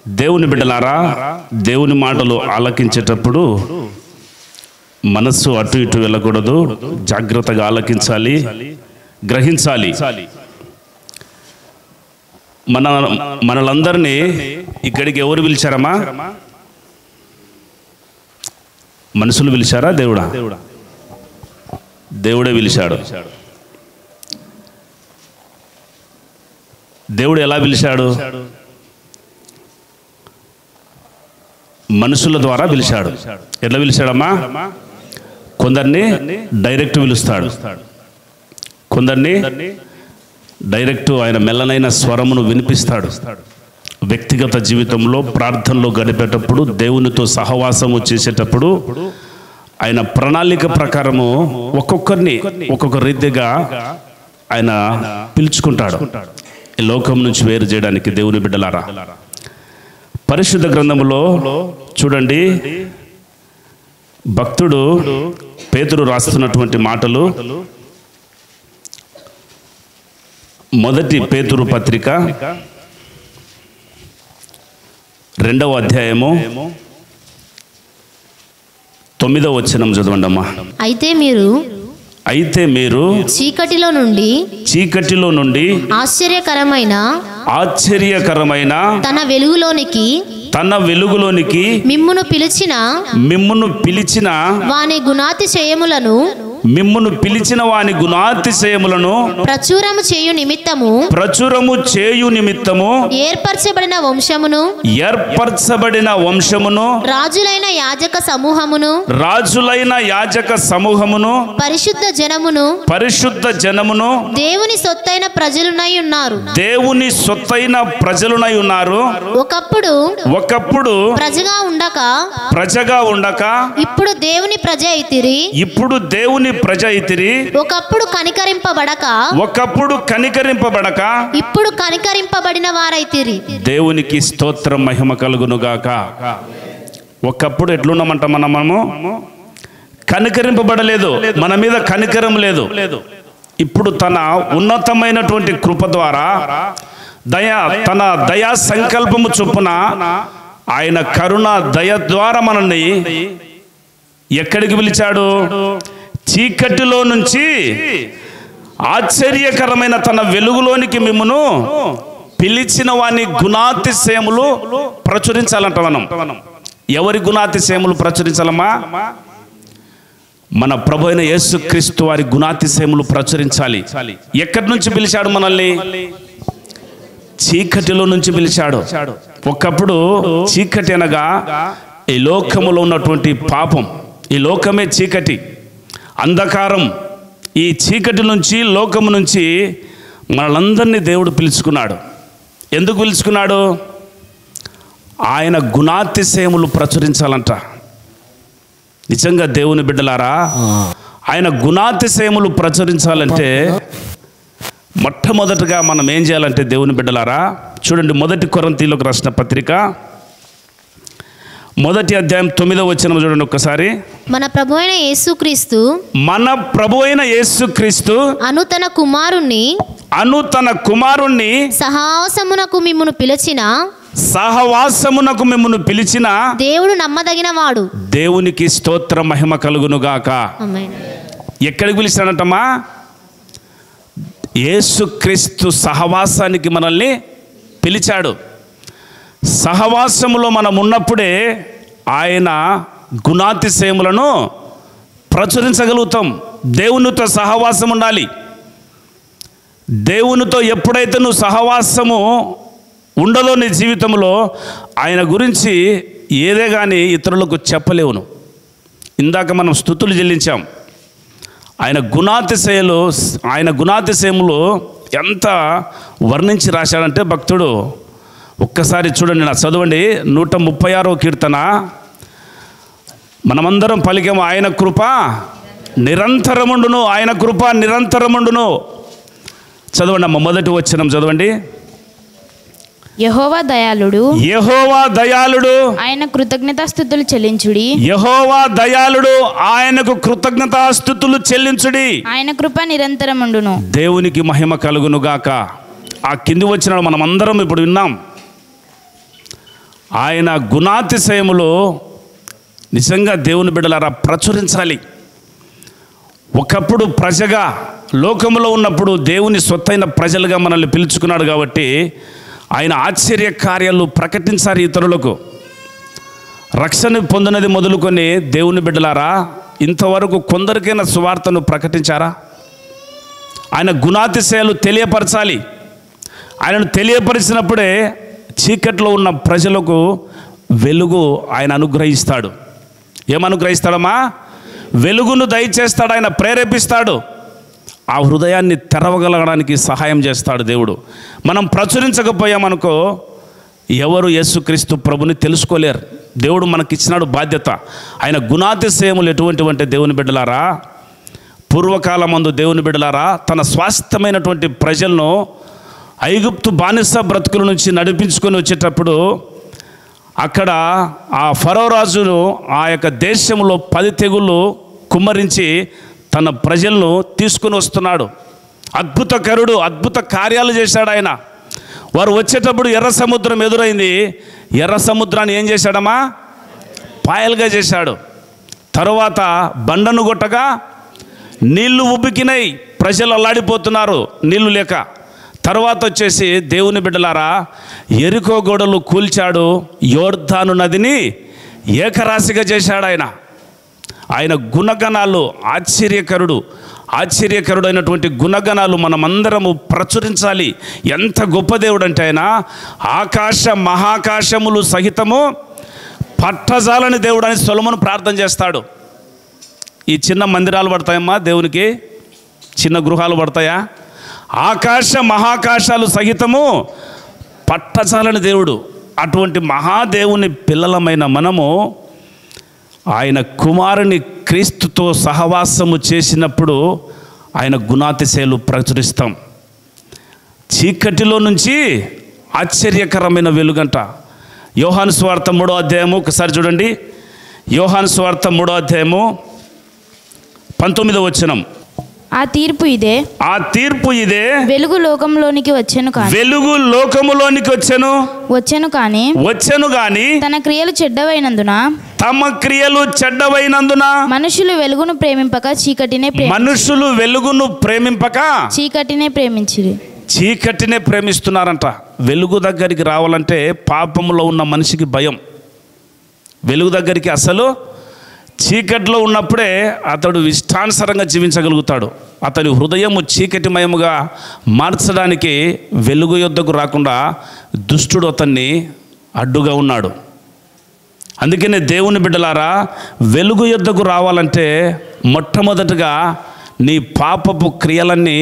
దేవుని బిడ్డలారా, దేవుని మాటలు ఆలకించేటప్పుడు మనస్సు అటు ఇటు వెళ్ళకూడదు. జాగ్రత్తగా ఆలకించాలి, గ్రహించాలి. మనలందరినీ ఇక్కడికి ఎవరు పిలిచారమ్మా? మనుషులు పిలిచారా? దేవుడే పిలిచాడు. దేవుడు ఎలా పిలిచాడు? మనుషుల ద్వారా పిలిచాడు. ఎట్లా పిలిచాడమ్మా? కొందరిని డైరెక్ట్ పిలుస్తాడు, కొందరిని డైరెక్ట్ ఆయన మెల్లనైన స్వరమును వినిపిస్తాడు. వ్యక్తిగత జీవితంలో ప్రార్థనలో గడిపేటప్పుడు, దేవునితో సహవాసము చేసేటప్పుడు ఆయన ప్రణాళిక ప్రకారము ఒక్కొక్కరిని ఒక్కొక్క రీతిగా ఆయన పిలుచుకుంటాడు ఈ లోకం నుంచి వేరు చేయడానికి. దేవుని బిడ్డలారా, పరిశుద్ధ గ్రంథములో చూడండి, భక్తుడు పేతురు రాస్తున్నటువంటి మాటలు. మొదటి పేతురు పత్రిక 2వ అధ్యాయము 9వ వచనం చదవండి అమ్మా. అయితే మీరు చీకటిలో నుండి ఆశ్చర్యకరమైన తన వెలుగులోనికి మిమ్మును పిలిచిన వాని గుణాతిశయములను ప్రచురము చేయు నిమిత్తము ఏర్పరచబడిన వంశమును రాజులైన యాజక సమూహమును పరిశుద్ధ జనమును దేవుని సొత్తైన ప్రజలునై ఉన్నారు. ఒకప్పుడు ప్రజగా ఉండక ఇప్పుడు దేవుని ప్రజ అయితిరి. ఒకప్పుడు కనికరింపబడక ఇప్పుడు కనికరింపబడిన వారైతిరి. దేవునికి స్తోత్రం, మహిమ కలుగును గాక. ఒకప్పుడు ఎట్లున్నామంట? మనము కనికరింపబడలేదు, మన మీద కనికరం లేదు. ఇప్పుడు తన ఉన్నతమైనటువంటి కృప ద్వారా తన దయా సంకల్పము చొప్పున ఆయన కరుణ దయ ద్వారా మనల్ని ఎక్కడికి పిలిచాడు? చీకటిలో నుంచి ఆశ్చర్యకరమైన తన వెలుగులోనికి మిమ్మును పిలిచిన వాని గుణాతిశయములు ప్రచురించాలంట. మనం ఎవరి గుణాతిశయములు ప్రచురించాలమ్మా? మన ప్రభు అయిన యేసుక్రీస్తు వారి గుణాతిశయములు ప్రచురించాలి. ఎక్కడి నుంచి పిలిచాడు మనల్ని? చీకటిలో నుంచి పిలిచాడు. ఒకప్పుడు చీకటి అనగా ఈ లోకములో ఉన్నటువంటి పాపం, ఈ లోకమే చీకటి, అంధకారం. ఈ చీకటి నుంచి, లోకము నుంచి మనలందరినీ దేవుడు పిలుచుకున్నాడు. ఎందుకు పిలుచుకున్నాడు? ఆయన గుణాతిశయములు ప్రచురించాలంట. నిజంగా దేవుని బిడ్డలారా, ఆయన గుణాతిశయములు ప్రచురించాలంటే మొట్టమొదటగా మనం ఏం చేయాలంటే, దేవుని బిడ్డలారా చూడండి, 1 కొరింథీయులకు రాసిన పత్రిక 1వ అధ్యాయం 9వ వచనం చూడండి ఒక్కసారి. మన ప్రభు అయిన యేసుక్రీస్తు అను తన కుమారుణ్ణి సహవాసమునకు మిమ్మును పిలిచిన దేవుడు నమ్మదగిన వాడు. దేవునికి స్తోత్ర, మహిమ కలుగును గాక. ఎక్కడికి పిలిచాడంటమ్మా? యేసుక్రీస్తు సహవాసానికి మనల్ని పిలిచాడు. సహవాసములో మనం ఉన్నప్పుడే ఆయన గుణాతిశయములను ప్రచురించగలుగుతాం. దేవునితో సహవాసం ఉండాలి. దేవునితో ఎప్పుడైతే నువ్వు సహవాసము ఉండదో నీ జీవితంలో, ఆయన గురించి ఏదే కానీ ఇతరులకు చెప్పలేవును. ఇందాక మనం స్తుతులు చెల్లించాం. ఆయన గుణాతిశయములు ఎంత వర్ణించి రాశాడంటే భక్తుడు, ఒక్కసారి చూడండి, నా చదవండి. 136వ కీర్తన మనమందరం పలికాము, ఆయన కృప నిరంతరముండును, ఆయన కృప నిరంతరముండును. చదవండి అమ్మ, 1వ వచనం చదవండి. యెహోవా దయాళుడు ఆయన కృతజ్ఞతాస్తుతులు చెల్లించుడి. యెహోవా దయాళుడు, ఆయనకు కృతజ్ఞతాస్తుతులు చెల్లించుడి. ఆయన కృప నిరంతరముండును. దేవునికి మహిమ కలుగును గాక. ఆ కింది వచ్చిన మనం అందరం ఇప్పుడు విన్నాం. ఆయన గుణాతిశయములు నిజంగా దేవుని బిడ్డలారా ప్రచురించాలి. ఒకప్పుడు ప్రజగా లోకములో ఉన్నప్పుడు దేవుని సొత్తైన ప్రజలుగా మనల్ని పిలుచుకున్నాడు కాబట్టి ఆయన ఆశ్చర్య కార్యాలు ప్రకటించారు ఇతరులకు. రక్షణ పొందినది మొదలుకొని దేవుని బిడ్డలారా ఇంతవరకు కొందరికైనా సువార్తను ప్రకటించారా? ఆయన గుణాతిశయాలు తెలియపరచాలి. ఆయనను తెలియపరిచినప్పుడే చీకట్లో ఉన్న ప్రజలకు వెలుగు ఆయన అనుగ్రహిస్తాడు. ఏమనుగ్రహిస్తాడమ్మా? వెలుగును దయచేస్తాడు, ఆయన ప్రేరేపిస్తాడు. ఆ హృదయాన్ని తెరవగలగడానికి సహాయం చేస్తాడు దేవుడు. మనం ప్రచురించకపోయామనుకో ఎవరు యేసుక్రీస్తు ప్రభుని తెలుసుకోలేరు. దేవుడు మనకిచ్చినాడు బాధ్యత. ఆయన గుణాతిశయములు ఎటువంటివంటే దేవుని బిడ్డలారా, పూర్వకాలమందు దేవుని బిడ్డలారా తన స్వాస్థ్యమైనటువంటి ప్రజలను ఐగుప్తు బానిస బ్రతుకుల నుంచి నడిపించుకొని వచ్చేటప్పుడు అక్కడ ఆ ఫరో రాజును ఆ యొక్క దేశంలో 10 తెగుళ్ళు కుమ్మరించి తన ప్రజలను తీసుకుని వస్తున్నాడు. అద్భుతకరుడు, అద్భుత కార్యాలు చేశాడు ఆయన. వారు వచ్చేటప్పుడు ఎర్ర సముద్రం ఎదురైంది. ఎర్ర సముద్రాన్ని ఏం చేశాడమ్మా? పాయలుగా చేశాడు. తరువాత బండను కొట్టగా నీళ్లు ఉబ్బికినాయి, ప్రజలు అల్లాడిపోతున్నారు నీళ్లు లేక. తర్వాత వచ్చేసి దేవుని బిడ్డలారా యెరికో గోడలు కూల్చాడు, యోర్దాను నదిని ఏకరాశిగా చేశాడు ఆయన. ఆయన గుణగణాలు ఆశ్చర్యకరుడైనటువంటి గుణగణాలు మనమందరము ప్రచురించాలి. ఎంత గొప్ప దేవుడు అంటే ఆయన ఆకాశ మహాకాశములు సహితము పట్టజాలని దేవుడు అని సొలొమోను ప్రార్థన చేస్తాడు. ఈ చిన్న మందిరాలు పడతాయమ్మా దేవునికి? చిన్న గృహాలు పడతాయా? ఆకాశ మహాకాశాలు సహితము పట్టజాలని దేవుడు. అటువంటి మహాదేవుని పిల్లలమైన మనము ఆయన కుమారుని క్రీస్తుతో సహవాసము చేసినప్పుడు ఆయన గుణాతిశయాలు ప్రచురిస్తాం. చీకటిలో నుంచి ఆశ్చర్యకరమైన వెలుగంట. యోహాను సువార్త 3వ అధ్యాయము ఒకసారి చూడండి. యోహాను సువార్త 3వ అధ్యాయము 19వ వచనం. ఆ తీర్పు ఇదే, వెలుగు లోకంలోనికి వచ్చెను కాని తన క్రియలు చెడ్డవైనందున మనుషులు వెలుగును ప్రేమింపక చీకటినే ప్రేమించిరి. చీకటినే ప్రేమిస్తున్నారంట. వెలుగు దగ్గరికి రావాలంటే పాపములో ఉన్న మనిషికి భయం. వెలుగు దగ్గరికి అసలు చీకట్లో ఉన్నప్పుడే అతడు ఇష్టానుసారంగా జీవించగలుగుతాడు. అతని హృదయము చీకటిమయముగా మార్చడానికి వెలుగు యొద్దకు రాకుండా దుష్టుడు అతన్ని అడ్డుగా ఉన్నాడు. అందుకనే దేవుని బిడ్డలారా వెలుగు యొద్దకు రావాలంటే మొట్టమొదటగా నీ పాపపు క్రియలన్నీ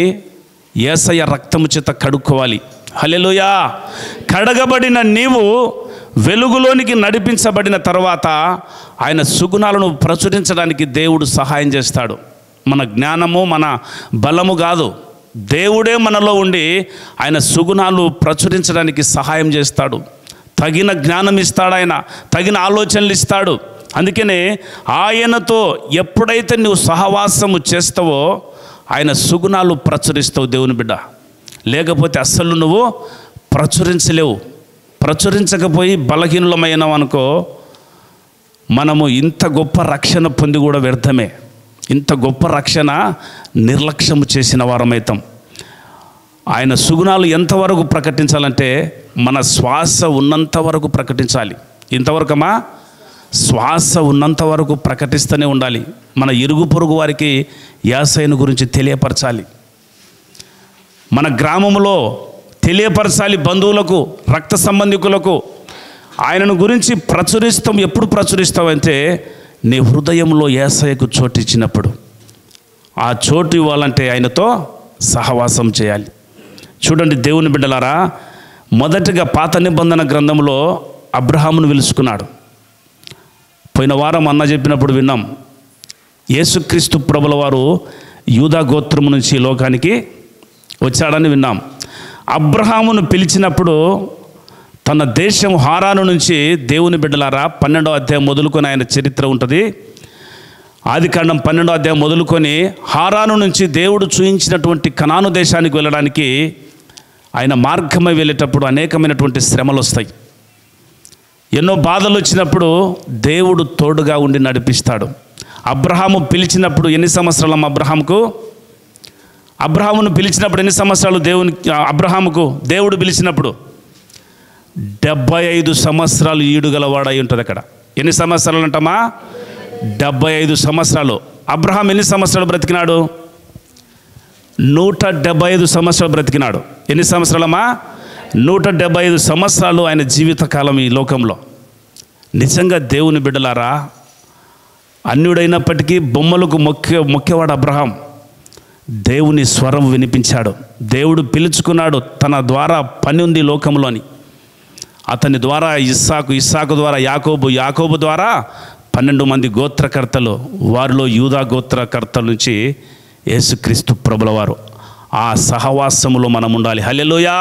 యేసయ్య రక్తము చేత కడుక్కోవాలి. హల్లెలూయా. కడగబడిన నీవు వెలుగులోనికి నడిపించబడిన తర్వాత ఆయన సుగుణాలను ప్రచురించడానికి దేవుడు సహాయం చేస్తాడు. మన జ్ఞానము మన బలము కాదు, దేవుడే మనలో ఉండి ఆయన సుగుణాలు ప్రచురించడానికి సహాయం చేస్తాడు. తగిన జ్ఞానం ఇస్తాడు ఆయన, తగిన ఆలోచనలు ఇస్తాడు. అందుకనే ఆయనతో ఎప్పుడైతే నువ్వు సహవాసము చేస్తావో ఆయన సుగుణాలు ప్రచురిస్తావు దేవుని బిడ్డ. లేకపోతే అస్సలు నువ్వు ప్రచురించలేవు. ప్రచురించకపోయి బలహీనులమైనావు అనుకో మనము ఇంత గొప్ప రక్షణ పొంది కూడా వ్యర్థమే. ఇంత గొప్ప రక్షణ నిర్లక్ష్యము చేసిన వారమైతాం. ఆయన సుగుణాలు ఎంతవరకు ప్రకటించాలంటే మన శ్వాస ఉన్నంత వరకు ప్రకటించాలి. ఇంతవరకమా శ్వాస ఉన్నంత వరకు ప్రకటిస్తూనే ఉండాలి. మన ఇరుగు పొరుగు వారికి యేసయ్యను గురించి తెలియపరచాలి. మన గ్రామంలో తెలియపరచాలి. బంధువులకు, రక్త సంబంధికులకు ఆయనను గురించి ప్రచురిస్తాం. ఎప్పుడు ప్రచురిస్తావంటే నీ హృదయంలో యేసయ్యకు చోటు ఇచ్చినప్పుడు. ఆ చోటు ఇవ్వాలంటే ఆయనతో సహవాసం చేయాలి. చూడండి దేవుని బిడ్డలారా, మొదటిగా పాత నిబంధన గ్రంథంలో అబ్రహామును పిలుచుకున్నాడు. పోయిన వారం అన్న చెప్పినప్పుడు విన్నాం. యేసుక్రీస్తు ప్రభుల వారు యూదా గోత్రము నుంచి లోకానికి వచ్చాడని విన్నాం. అబ్రహామును పిలిచినప్పుడు తన దేశం హారాను నుంచి దేవుని బిడ్డలారా 12వ అధ్యాయం మొదలుకొని ఆయన చరిత్ర ఉంటుంది. ఆదికాండం 12వ అధ్యాయం మొదలుకొని హారాను నుంచి దేవుడు చూయించినటువంటి కనాను దేశానికి వెళ్ళడానికి ఆయన మార్గమై వెళ్ళేటప్పుడు అనేకమైనటువంటి శ్రమలు వస్తాయి. ఎన్నో బాధలు వచ్చినప్పుడు దేవుడు తోడుగా ఉండి నడిపిస్తాడు. అబ్రహాము పిలిచినప్పుడు ఎన్ని సంవత్సరాలు అబ్రహామును పిలిచినప్పుడు ఎన్ని సంవత్సరాలు అబ్రహాముకు దేవుడు పిలిచినప్పుడు 75 సంవత్సరాలు ఈడుగలవాడై ఉంటుంది. అక్కడ ఎన్ని సంవత్సరాలు అంటామా? 75 సంవత్సరాలు. అబ్రహాం ఎన్ని సంవత్సరాలు బ్రతికినాడు? 175 సంవత్సరాలు బ్రతికినాడు. ఎన్ని సంవత్సరాలమ్మా? 175 సంవత్సరాలు ఆయన జీవితకాలం ఈ లోకంలో. నిజంగా దేవుని బిడ్డలారా, అన్యుడైనప్పటికీ బొమ్మలకు మొక్కేవాడు అబ్రహాం. దేవుని స్వరం వినిపించాడు. దేవుడు పిలుచుకున్నాడు. తన ద్వారా పని ఉంది లోకంలోని. అతని ద్వారా ఇస్సాకు ద్వారా యాకోబు ద్వారా 12 మంది గోత్రకర్తలు, వారిలో యూదా గోత్రకర్తల నుంచి యేసుక్రీస్తు ప్రభుల వారు. ఆ సహవాసములో మనం ఉండాలి. హల్లెలూయా.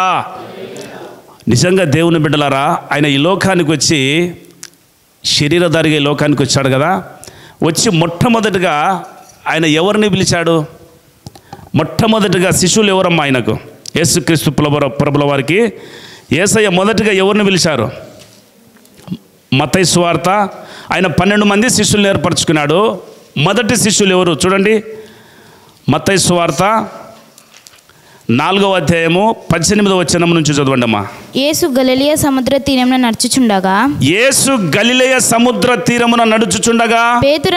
నిజంగా దేవుని బిడ్డలారా, ఆయన ఈ లోకానికి వచ్చి శరీరధారిగా ఈ లోకానికి వచ్చాడు కదా. వచ్చి మొట్టమొదటిగా ఆయన ఎవరిని పిలిచాడు? మొట్టమొదటిగా శిష్యులు ఎవరమ్మా ఆయనకు? యేసుక్రీస్తు ప్రభుల వారికి యేసయ్య మొదటిగా ఎవరిని పిలిచారు? మత్తయి సువార్త. ఆయన 12 మంది శిష్యులను ఏర్పరచుకున్నాడు. మొదటి శిష్యులు ఎవరు చూడండి. మత్తయి సువార్త 4వ అధ్యాయము 18వ వచనం నుంచి చదవండి అమ్మా. యేసు గలిలయ సముద్ర తీరమున నడుచుచుండగా పేతురు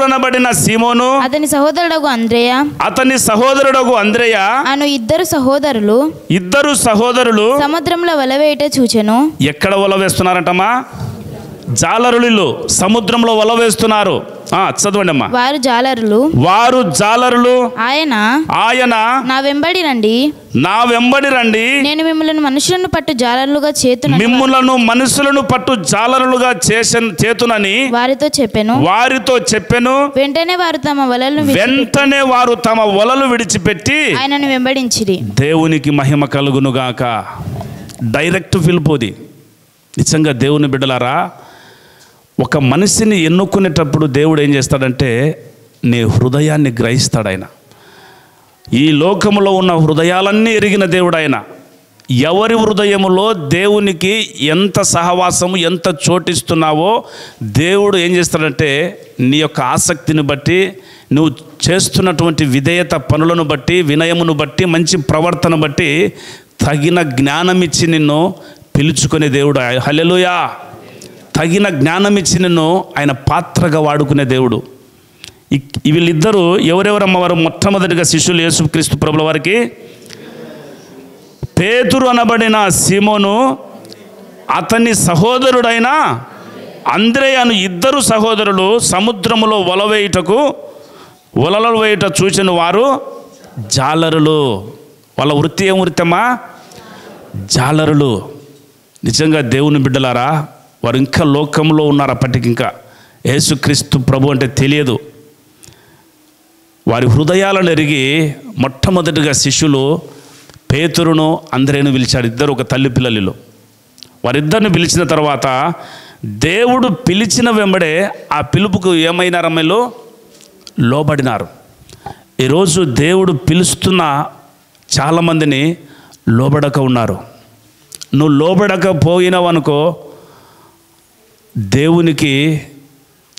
అనబడిన సీమోను అతని సహోదరుడగు అంద్రెయ అను ఇద్దరు సహోదరులు సముద్రంలో వలవేయుట చూచెను. ఎక్కడ వల వేస్తున్నారంటమ్మా? జాలరులు సముద్రంలో వల వేస్తున్నారు. చదవండి అమ్మా. వారు జాలరులు ఆయన నా వెంబడి రండి నేను మిమ్మల్ని మనుషులను పట్టు జాలరులుగా చేతునని వారితో చెప్పెను. వెంటనే వారు తమ వలలు విడిచిపెట్టి ఆయనను వెంబడించిరి. దేవునికి మహిమ కలుగునుగాక. డైరెక్ట్ పిలుపుది. నిజంగా దేవుని బిడ్డలారా, ఒక మనిషిని ఎన్నుకునేటప్పుడు దేవుడు ఏం చేస్తాడంటే నీ హృదయాన్ని గ్రహిస్తాడు. ఆయన ఈ లోకములో ఉన్న హృదయాలన్నీ ఎరిగిన దేవుడు ఆయన. ఎవరి హృదయములో దేవునికి ఎంత సహవాసము, ఎంత చోటిస్తున్నావో దేవుడు ఏం చేస్తాడంటే నీ యొక్క ఆసక్తిని బట్టి, నువ్వు చేస్తున్నటువంటి విధేయత పనులను బట్టి, వినయమును బట్టి, మంచి ప్రవర్తన బట్టి తగిన జ్ఞానం ఇచ్చి నిన్ను పిలుచుకునే దేవుడు. హల్లెలూయా. తగిన జ్ఞానం ఇచ్చి నిన్ను ఆయన పాత్రగా వాడుకునే దేవుడు. వీళ్ళిద్దరూ ఎవరెవరమ్మ వారు? మొట్టమొదటిగా శిష్యులు యేసుక్రీస్తు ప్రభుల వారికి పేతురు అనబడిన సీమోను, అతని సహోదరుడైన అంద్రెయ అను ఇద్దరు సహోదరులు సముద్రములో వలలు వేయుట చూచిన వారు జాలరులు. వాళ్ళ వృత్తి ఏం వృత్తమ్మా? జాలరులు. నిజంగా దేవుని బిడ్డలారా, వారు ఇంకా లోకంలో ఉన్నారు. అప్పటికి ఇంకా యేసుక్రీస్తు ప్రభు అంటే తెలియదు. వారి హృదయాలను ఎరిగి మొట్టమొదటిగా శిష్యులు పేతురును అంద్రేను పిలిచాడు. ఇద్దరు ఒక తల్లి పిల్లలు. వారిద్దరిని పిలిచిన తర్వాత దేవుడు పిలిచిన వెంబడే ఆ పిలుపుకు ఏమైనారమ్మలో లోబడినారు. ఈరోజు దేవుడు పిలుస్తున్న చాలామందిని లోబడక ఉన్నారు. నువ్వు లోబడకపోయినావు అనుకో, దేవునికి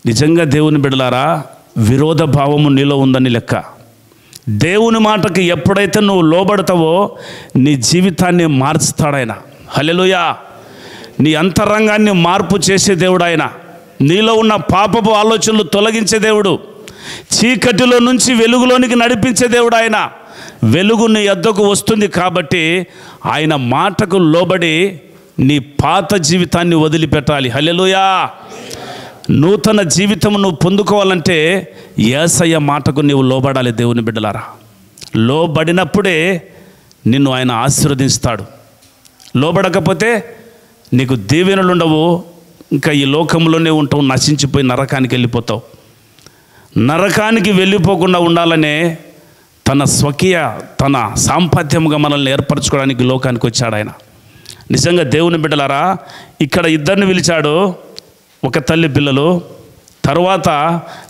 నిజంగా దేవుని బిడ్డలారా విరోధ భావము నీలో ఉందని లెక్క. దేవుని మాటకి ఎప్పుడైతే నువ్వు లోబడతావో నీ జీవితాన్ని మార్చుతాడాయన. హల్లెలూయా. నీ అంతరంగాన్ని మార్పు చేసే దేవుడు ఆయన. నీలో ఉన్న పాపపు ఆలోచనలు తొలగించే దేవుడు. చీకటిలో నుంచి వెలుగులోనికి నడిపించే దేవుడు ఆయన. వెలుగు నీ యొద్దకు వస్తుంది కాబట్టి ఆయన మాటకు లోబడి నీ పాత జీవితాన్ని వదిలిపెట్టాలి. హల్లెలూయా. నూతన జీవితం నువ్వు పొందుకోవాలంటే యేసయ్య మాటకు నీవు లోబడాలి. దేవుని బిడ్డలారా, లోబడినప్పుడే నిన్ను ఆయన ఆశీర్వదిస్తాడు. లోబడకపోతే నీకు దీవెనలు ఉండవు. ఇంకా ఈ లోకంలోనే ఉంటావు, నశించిపోయి నరకానికి వెళ్ళిపోతావు. నరకానికి వెళ్ళిపోకుండా ఉండాలనే తన సాంపత్యముగా మనల్ని ఏర్పరచుకోవడానికి లోకానికి వచ్చాడు ఆయన. నిజంగా దేవుని బిడ్డలారా, ఇక్కడ ఇద్దరిని పిలిచాడు. ఒక తల్లి పిల్లలు, తర్వాత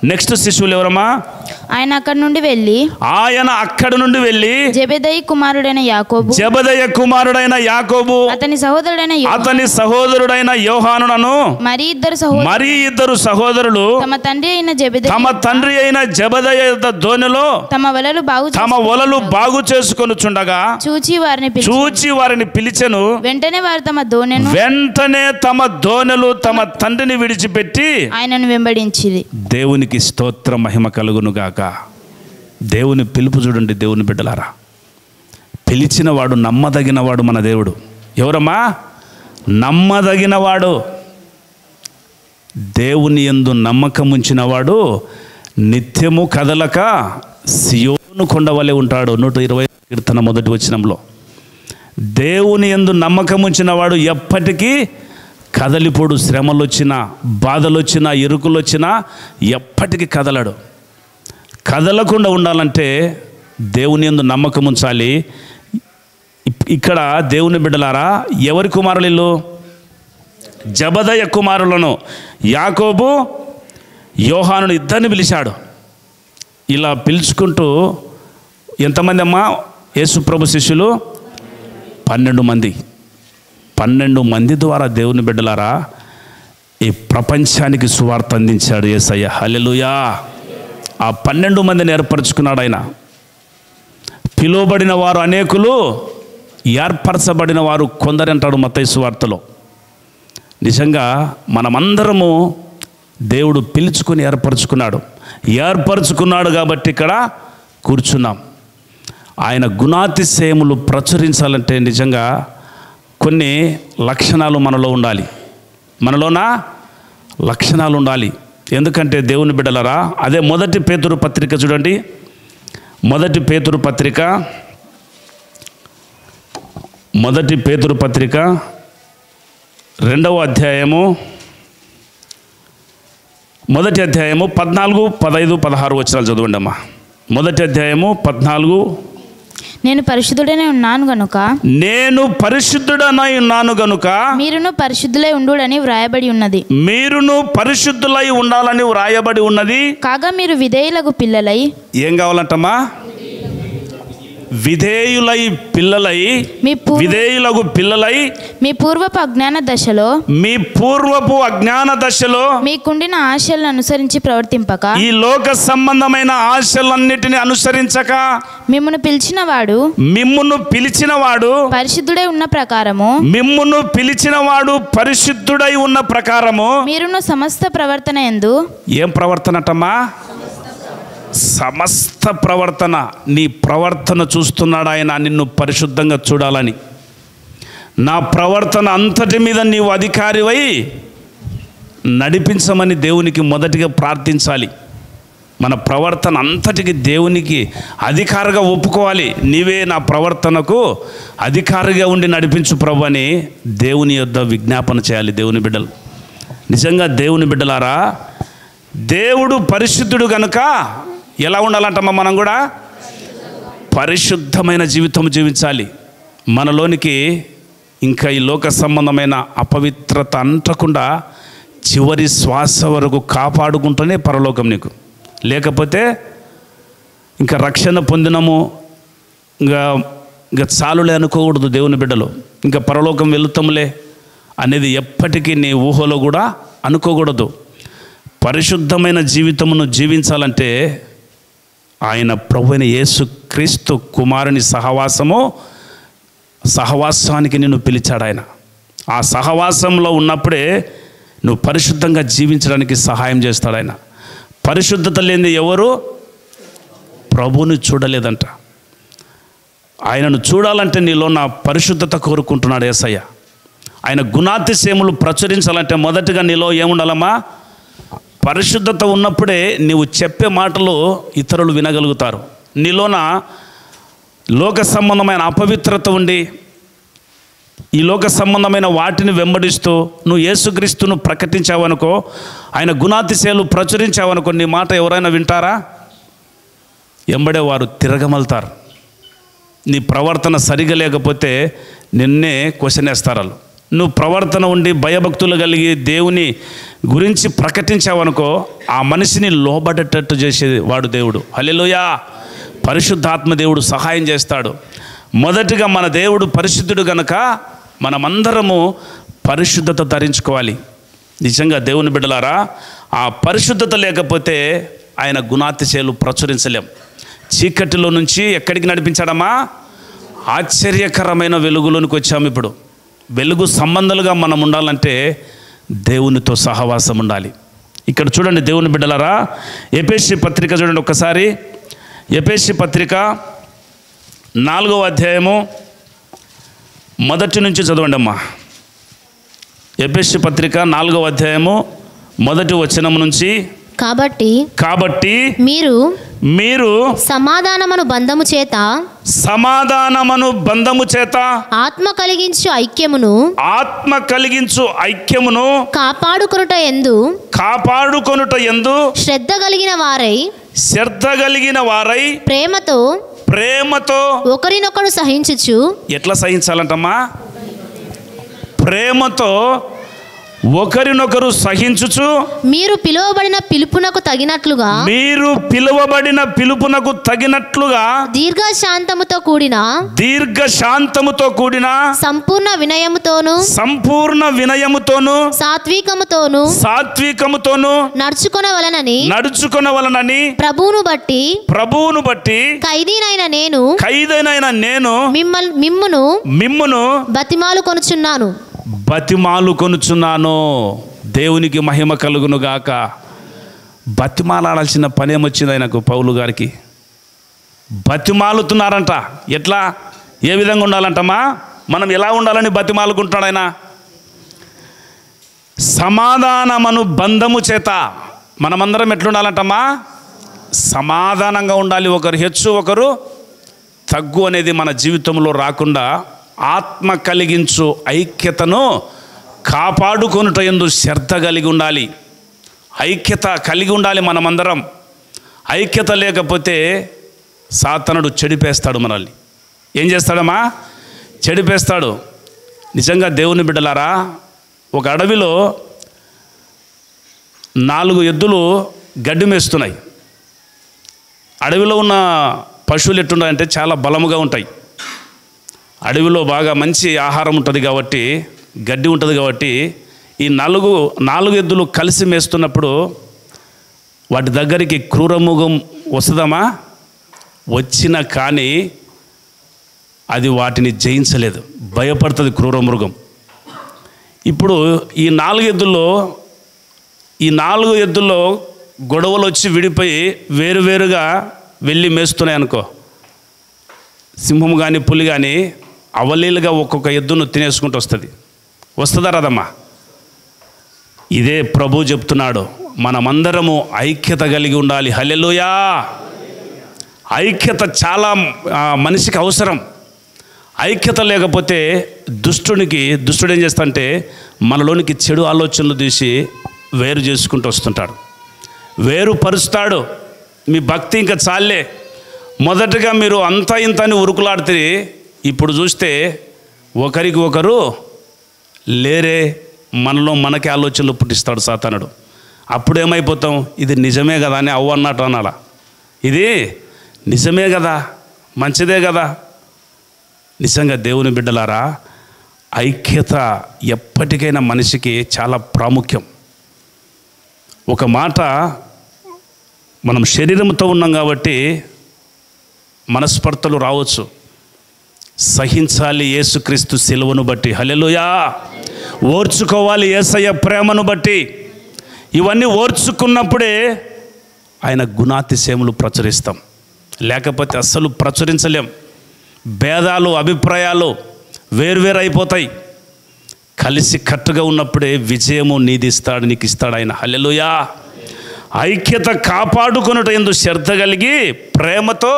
నెక్స్ట్ శిష్యులు ఎవరమ్మా? ఆయన అక్కడి నుండి వెళ్ళి జెబెదయి కుమారుడైన యాకోబు అతని సహోదరుడైన యోహానును మరి ఇద్దరు సహోదరులు తమ తండ్రి అయిన జెబెదయి దోణిలో తమ వలలు బాగు చేసుకొనుచుండగా చూచి వారిని పిలిచెను. వెంటనే తమ దోణెలు తమ తండ్రిని విడిచిపెట్టి ఆయనను వెంబడించిరి. దేవునికి స్తోత్ర మహిమ కలుగును గాక. దేవుని పిలుపు చూడండి దేవుని బిడ్డలారా. పిలిచిన వాడు నమ్మదగిన వాడు మన దేవుడు. ఎవరమ్మా? నమ్మదగిన వాడు. దేవుని యందు నమ్మకం ఉంచిన వాడు నిత్యము కదలక సియోను కొండవలె ఉంటాడు. 120 కీర్తన 1వ వచనంలో దేవుని యందు నమ్మకం ఉంచిన వాడు ఎప్పటికీ కదలిపోడు. శ్రమలు వచ్చినా, బాధలు వచ్చినా, ఇరుకులు వచ్చినా ఎప్పటికీ కదలడు. కదలకుండా ఉండాలంటే దేవుని యందు నమ్మకం ఉంచాలి. ఇక్కడ దేవుని బిడ్డలారా, ఎవరి కుమారులు వీళ్ళు? జెబెదయి కుమారులను యాకోబు యోహానును ఇద్దరిని పిలిచాడు. ఇలా పిలుచుకుంటూ ఎంతమంది అమ్మా యేసుప్రభు శిష్యులు? 12 మంది. 12 మంది ద్వారా దేవుని బిడ్డలారా ఈ ప్రపంచానికి సువార్త అందించాడు యేసయ్య. హల్లెలూయా. ఆ 12 మందిని ఏర్పరచుకున్నాడు ఆయన. పిలువబడిన వారు అనేకులు, ఏర్పరచబడిన వారు కొందరు అంటాడు మత్తయి సువార్తలో. నిజంగా మనమందరము దేవుడు పిలుచుకొని ఏర్పరచుకున్నాడు కాబట్టి ఇక్కడ కూర్చున్నాం. ఆయన గుణాతిశయములు ప్రచురించాలంటే నిజంగా కొన్ని లక్షణాలు మనలో ఉండాలి. మనలోన లక్షణాలు ఉండాలి. ఎందుకంటే దేవుని బిడ్డలరా, అదే 1 పేతురు పత్రిక చూడండి. 1 పేతురు పత్రిక 2వ అధ్యాయము 1వ అధ్యాయము 14, 15, 16 వచనాలు చదవండి అమ్మా. 1వ అధ్యాయము 14. నేను పరిశుద్ధుడనై ఉన్నాను గనుక మీరును పరిశుద్ధులై ఉండుడని వ్రాయబడి ఉన్నది. మీరును పరిశుద్ధులై ఉండాలని వ్రాయబడి ఉన్నది. కాగా మీరు విధేయులకు పిల్లలై ఏం కావాలంటమ్మా? విధేయులకు పిల్లలై మీ పూర్వపు అజ్ఞాన దశలో మీకుండిన ఆశలను అనుసరించి ప్రవర్తింపక, ఈ లోక సంబంధమైన ఆశలన్నిటిని అనుసరించక, మిమ్మును పిలిచిన వాడు పరిశుద్ధుడై ఉన్న ప్రకారము మీరును సమస్త ప్రవర్తన యందు. ఏం ప్రవర్తనటమ్మా? సమస్త ప్రవర్తన. నీ ప్రవర్తన చూస్తున్నాడు ఆయన, నిన్ను పరిశుద్ధంగా చూడాలని. నా ప్రవర్తన అంతటి మీద నీవు అధికారివై నడిపించమని దేవునికి మొదటిగా ప్రార్థించాలి. మన ప్రవర్తన అంతటికి దేవునికి అధికారిగా ఒప్పుకోవాలి. నీవే నా ప్రవర్తనకు అధికారిగా ఉండి నడిపించు ప్రభు అని దేవుని యొద్ద విజ్ఞాపన చేయాలి. దేవుని బిడ్డలు, నిజంగా దేవుని బిడ్డలారా, దేవుడు పరిశుద్ధుడు కనుక ఎలా ఉండాలంటమ్మా? మనం కూడా పరిశుద్ధమైన జీవితం జీవించాలి. మనలోనికి ఇంకా ఈ లోక సంబంధమైన అపవిత్రత అంటకుండా చివరి శ్వాస వరకు కాపాడుకుంటూనే పరలోకం నీకు. లేకపోతే ఇంకా రక్షణ పొందినము ఇంకా చాలులే అనుకోకూడదు. దేవుని బిడ్డలు, ఇంకా పరలోకం వెళుతాములే అనేది ఎప్పటికీ నీ ఊహలో కూడా అనుకోకూడదు. పరిశుద్ధమైన జీవితమును జీవించాలంటే ఆయన ప్రభువైన యేసుక్రీస్తు కుమారుని సహవాసానికి నిన్ను పిలిచాడు ఆయన. ఆ సహవాసంలో ఉన్నప్పుడే నువ్వు పరిశుద్ధంగా జీవించడానికి సహాయం చేస్తాడు ఆయన. పరిశుద్ధత లేని ఎవరు ప్రభువుని చూడలేదంట. ఆయనను చూడాలంటే నీలో నా పరిశుద్ధత కోరుకుంటున్నాడు యేసయ్య. ఆయన గుణాతిశయములు ప్రచురించాలంటే మొదటిగా నీలో ఏముండాలమ్మా? పరిశుద్ధత ఉన్నప్పుడే నీవు చెప్పే మాటలు ఇతరులు వినగలుగుతారు. నీలోన లోక సంబంధమైన అపవిత్రత ఉండి ఈ లోక సంబంధమైన వాటిని వెంబడిస్తూ నువ్వు యేసుక్రీస్తును ప్రకటించావనుకో, ఆయన గుణాతిశయాలు ప్రచురించావనుకో, నీ మాట ఎవరైనా వింటారా? ఎంబడే వారు తిరగమలుతారు. నీ ప్రవర్తన సరిగా లేకపోతే నిన్నే క్వశ్చన్ వేస్తారు వాళ్ళు. నువ్వు ప్రవర్తన ఉండి భయభక్తులు కలిగి దేవుని గురించి ప్రకటించావనుకో, ఆ మనిషిని లోబడేటట్టు చేసేది వాడు దేవుడు. హల్లెలూయా. పరిశుద్ధాత్మ దేవుడు సహాయం చేస్తాడు. మొదటిగా మన దేవుడు పరిశుద్ధుడు గనక మనమందరము పరిశుద్ధత ధరించుకోవాలి. నిజంగా దేవుని బిడ్డలారా, ఆ పరిశుద్ధత లేకపోతే ఆయన గుణాతిశయాలు ప్రచురించలేం. చీకటిలో నుంచి ఎక్కడికి నడిపించాడమ్మా? ఆశ్చర్యకరమైన వెలుగులోనికి వచ్చాము. ఇప్పుడు వెలుగు సంబంధాలుగా మనం ఉండాలంటే దేవునితో సహవాసం ఉండాలి. ఇక్కడ చూడండి దేవుని బిడ్డలారా, ఎఫెసీ పత్రిక చూడండి ఒక్కసారి. ఎఫెసీ పత్రిక 4వ అధ్యాయము మొదటి నుంచి చదవండి అమ్మా. ఎఫెసీ పత్రిక 4వ అధ్యాయము మొదటి వచనం నుంచి. కాబట్టి మీరు సమాధానమును బంధము చేత ఆత్మ కలిగించు ఐక్యమును కాపాడుకొనుట యందు శ్రద్ధ కలిగిన వారై ప్రేమతో ఒకరినొకరు సహించుచు. ఎట్లా సహించాలంటమ్మా? ప్రేమతో ఒకరినొకరు సహించుచు, మీరు పిలువబడిన పిలుపునకు తగినట్లుగా దీర్ఘశాంతముతో కూడిన సంపూర్ణ వినయముతోను సాత్వికముతోను నడుచుకొనవలనని ప్రభువును బట్టి ఖైదీనైన నేను మిమ్మును బతిమాలు కొనుచున్నాను. దేవునికి మహిమ కలుగును గాక. బతిమాలాడాల్సిన పని ఏమొచ్చింది ఆయనకు? పౌలు గారికి బతిమాలుతున్నారంట. ఎట్లా, ఏ విధంగా ఉండాలంటమ్మా? మనం ఎలా ఉండాలని బతిమాలుకుంటున్నాడు ఆయన? సమాధానమును బంధము చేత. మనమందరం ఎట్లుండాలంటమ్మా? సమాధానంగా ఉండాలి. ఒకరు హెచ్చు ఒకరు తగ్గు అనేది మన జీవితంలో రాకుండా ఆత్మ కలిగించు ఐక్యతను కాపాడుకొనుట యందు శ్రద్ధ కలిగి ఉండాలి. ఐక్యత కలిగి ఉండాలి మనమందరం. ఐక్యత లేకపోతే సాతానుడు చెడిపేస్తాడు మనల్ని. ఏం చేస్తాడమ్మా? చెడిపేస్తాడు. నిజంగా దేవుని బిడ్డలారా, ఒక అడవిలో 4 ఎద్దులు గడ్డి మేస్తున్నాయి. అడవిలో ఉన్న పశువులు ఎట్లున్నాయంటే చాలా బలముగా ఉంటాయి. అడవిలో బాగా మంచి ఆహారం ఉంటుంది కాబట్టి, గడ్డి ఉంటుంది కాబట్టి, ఈ 4 ఎద్దులు కలిసి మేస్తున్నప్పుడు వాటి దగ్గరికి క్రూరమృగం వస్తుందమ్మా? వచ్చిన కానీ అది వాటిని జయించలేదు, భయపడుతుంది క్రూరమృగం. ఇప్పుడు ఈ 4 ఎద్దుల్లో గొడవలు వచ్చి విడిపోయి వేరువేరుగా వెళ్ళి మేస్తున్నాయి అనుకో, సింహం కానీ పులి కానీ అవలీలుగా ఒక్కొక్క ఎద్దును తినేసుకుంటూ వస్తుందా రాదమ్మా? ఇదే ప్రభు చెప్తున్నాడు, మనమందరము ఐక్యత కలిగి ఉండాలి. హల్లెలూయా. ఐక్యత చాలా మనిషికి అవసరం. ఐక్యత లేకపోతే దుష్టుడు ఏం చేస్తాడంటే మనలోనికి చెడు ఆలోచనలు తీసి వేరు చేసుకుంటూ వస్తుంటాడు, వేరుపరుస్తాడు. మీ భక్తి ఇంకా చాలే. మొదటగా మీరు అంతా ఇంత అని ఉరుకులాడితే, ఇప్పుడు చూస్తే ఒకరికి ఒకరు లేరే, మనలో మనకి ఆలోచనలు పుట్టిస్తాడు సాతానుడు. అప్పుడు ఏమైపోతాం? ఇది నిజమే కదా అని అవ్వ అన్నట్టు అనాలా? ఇది నిజమే కదా, మంచిదే కదా. నిజంగా దేవుని బిడ్డలారా, ఐక్యత ఎప్పటికైనా మనిషికి చాలా ప్రాముఖ్యం. ఒక మాట, మనం శరీరంతో ఉన్నాం కాబట్టి మనస్పర్ధలు రావచ్చు. సహించాలి యేసుక్రీస్తు సిలువను బట్టి. హల్లెలూయా. ఓర్చుకోవాలి యేసయ్య ప్రేమను బట్టి. ఇవన్నీ ఓర్చుకున్నప్పుడే ఆయన గుణాతిశయములు ప్రచురిస్తాం, లేకపోతే అస్సలు ప్రచురించలేం. భేదాలు, అభిప్రాయాలు వేరువేరు అయిపోతాయి. కలిసి కట్టుగా ఉన్నప్పుడే విజయము నీకు ఇస్తాడు ఆయన. హల్లెలూయా. ఐక్యత కాపాడుకొనుట యందు శ్రద్ధ కలిగి ప్రేమతో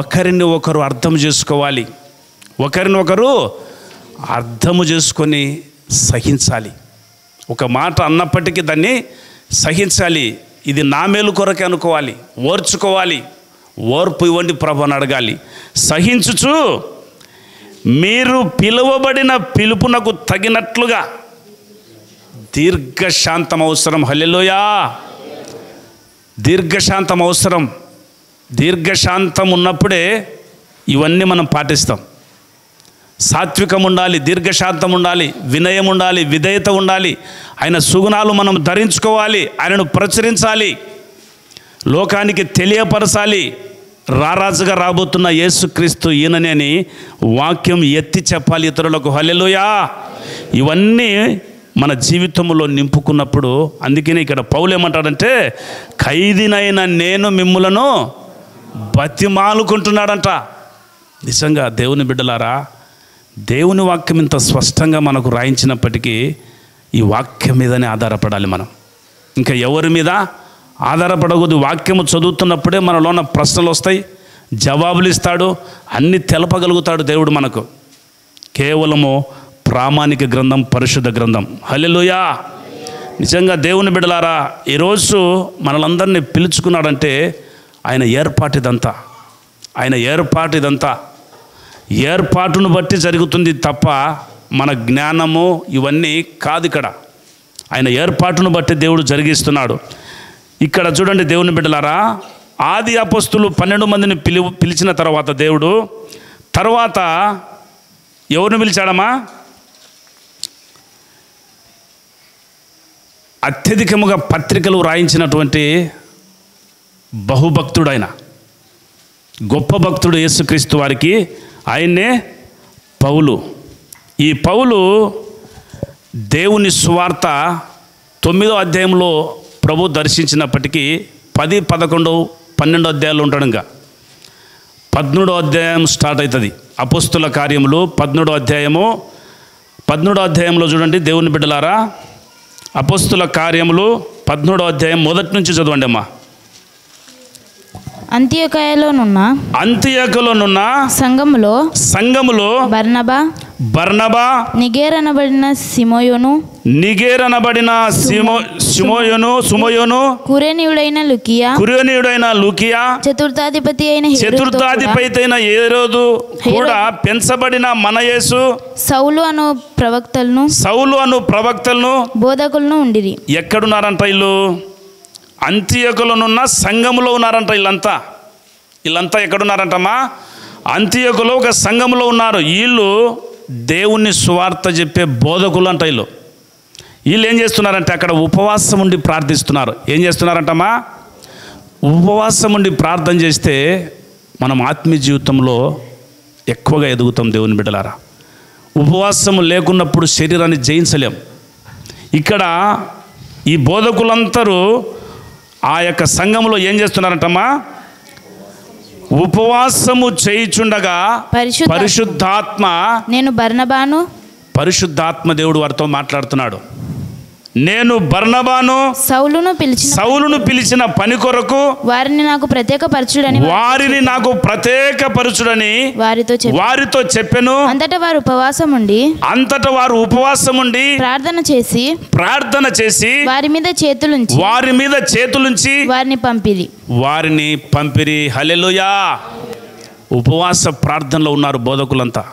ఒకరిని ఒకరు అర్థం చేసుకోవాలి. ఒకరిని ఒకరు అర్థము చేసుకొని సహించాలి. ఒక మాట అన్నప్పటికీ దాన్ని సహించాలి. ఇది నా మేలు కొరకే అనుకోవాలి, ఓర్చుకోవాలి. ఓర్పు ఇవ్వండి ప్రభు అని అడగాలి. సహించుచు మీరు పిలువబడిన పిలుపునకు తగినట్లుగా దీర్ఘశాంతం అవసరం. హల్లెలూయా. దీర్ఘశాంతం అవసరం. దీర్ఘశాంతం ఉన్నప్పుడే ఇవన్నీ మనం పాటిస్తాం. సాత్వికం ఉండాలి, దీర్ఘశాంతం ఉండాలి, వినయం ఉండాలి, విధేయత ఉండాలి, ఆయన సుగుణాలు మనం ధరించుకోవాలి, ఆయనను ప్రచురించాలి, లోకానికి తెలియపరచాలి. రారాజుగా రాబోతున్న యేసుక్రీస్తు ఈయనని వాక్యం ఎత్తి చెప్పాలి ఇతరులకు. హల్లెలూయా. ఇవన్నీ మన జీవితంలో నింపుకున్నప్పుడు, అందుకనే ఇక్కడ పౌలు ఏమంటాడంటే, ఖైదీనైన నేను మిమ్ములను బతిమాలుకుంటున్నాడంట. నిజంగా దేవుని బిడ్డలారా, దేవుని వాక్యం ఇంత స్పష్టంగా మనకు రాయించినప్పటికీ ఈ వాక్యం మీదనే ఆధారపడాలి మనం. ఇంకా ఎవరి మీద ఆధారపడకూడదు. వాక్యము చదువుతున్నప్పుడే మనలోన ప్రశ్నలు వస్తాయి, జవాబులు ఇస్తాడు, అన్నీ తెలపగలుగుతాడు దేవుడు మనకు. కేవలము ప్రామాణిక గ్రంథం, పరిశుద్ధ గ్రంథం. హల్లెలూయా. నిజంగా దేవుని బిడ్డలారా, ఈరోజు మనలందరినీ పిలుచుకున్నాడంటే ఆయన ఏర్పాటు ఇదంతా. ఆయన ఏర్పాటు ఇదంతా. ఏర్పాటును బట్టి జరుగుతుంది తప్ప మన జ్ఞానము ఇవన్నీ కాదు. ఇక్కడ ఆయన ఏర్పాటును బట్టి దేవుడు జరిగిస్తున్నాడు. ఇక్కడ చూడండి దేవుని బిడ్డలారా, ఆది అపోస్తులు 12 మందిని పిలిచిన తర్వాత దేవుడు తర్వాత ఎవరిని పిలిచాడమ్మా? అత్యధికముగా పత్రికలు రాయించినటువంటి బహుభక్తుడైన గొప్ప భక్తుడు యేసుక్రీస్తు వారికి ఆయన్నే పౌలు. ఈ పౌలు దేవుని సువార్త 9వ అధ్యాయంలో ప్రభు దర్శించినప్పటికీ 10, 11, 12 అధ్యాయాలు ఉంటాడు. ఇంకా 13వ అధ్యాయం స్టార్ట్ అవుతుంది. అపోస్తుల కార్యములు 13వ అధ్యాయము. 13వ అధ్యాయంలో చూడండి దేవుని బిడ్డలారా, అపోస్తుల కార్యములు 13వ అధ్యాయం మొదటి నుంచి చదవండి అమ్మా. అంతియోకయలోనున్న సంఘములో బర్నబా నిగేరనబడిన సిమోయోను కురేనీయుడైన లూకియా చతుర్థాధిపతి అయిన హేరోదు కూడా పెంచబడిన మన యేసు సౌలు అను ప్రవక్తలను బోధకులను ఉండిరి. ఎక్కడున్నారంట వీళ్ళు? అంతియోకులోనున్న సంఘములో ఉన్నారంట. వీళ్ళంతా ఎక్కడున్నారంటమ్మా? అంతియోకులో ఒక సంఘములో ఉన్నారు. వీళ్ళు దేవుని సువార్త చెప్పే బోధకులు అంట. వీళ్ళు ఏం చేస్తున్నారంటే అక్కడ ఉపవాసం ఉండి ప్రార్థిస్తున్నారు. ఏం చేస్తున్నారంటమ్మా? ఉపవాసం ఉండి ప్రార్థన చేస్తే మనం ఆత్మీయ జీవితంలో ఎక్కువగా ఎదుగుతాం దేవుని బిడ్డలారా. ఉపవాసం లేకున్నప్పుడు శరీరాన్ని జయించలేం. ఇక్కడ ఈ బోధకులందరూ ఆ యొక్క సంఘంలో ఏం చేస్తున్నారంటమ్మా? ఉపవాసము చేయుచుండగా పరిశుద్ధాత్మ పరిశుద్ధాత్మ దేవుడు వారితో మాట్లాడుతున్నాడు. నేను బర్నబాను సౌలును పిలిచిన పని కొరకు వారిని నాకు ప్రత్యేకపరచుడని వారితో చెప్పెను. అంతటా వారు ఉపవాసం ఉండి ప్రార్థన చేసి వారి మీద చేతులుంచి వారిని పంపిరి. హల్లెలూయా. ఉపవాస ప్రార్థనలో ఉన్నారు బోధకులంతా.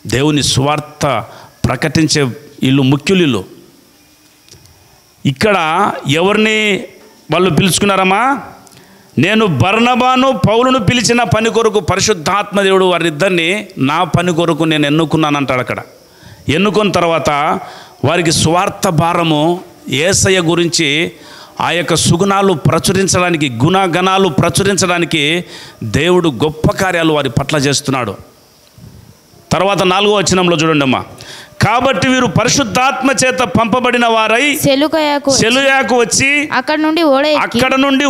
దేవుని సువార్త ప్రకటించే వీళ్ళు ముఖ్యులు. ఇక్కడ ఎవరిని వాళ్ళు పిలుచుకున్నారమ్మా? నేను బర్నబాను పౌలును పిలిచిన పని కొరకు పరిశుద్ధాత్మ దేవుడు వారిద్దరిని నా పని కొరకు నేను ఎన్నుకున్నాను అంటాడు. అక్కడ ఎన్నుకున్న తర్వాత వారికి సువార్త భారము, యేసయ్య గురించి ఆ యొక్క సుగుణాలు ప్రచురించడానికి, గుణగణాలు ప్రచురించడానికి దేవుడు గొప్ప కార్యాలు వారి పట్ల చేస్తున్నాడు. తర్వాత 4వ వచనంలో చూడండి అమ్మా. కాబట్టి వీరు పరిశుద్ధాత్మ చేత పంపబడిన వారై సెలుయాకు వచ్చి అక్కడ నుండి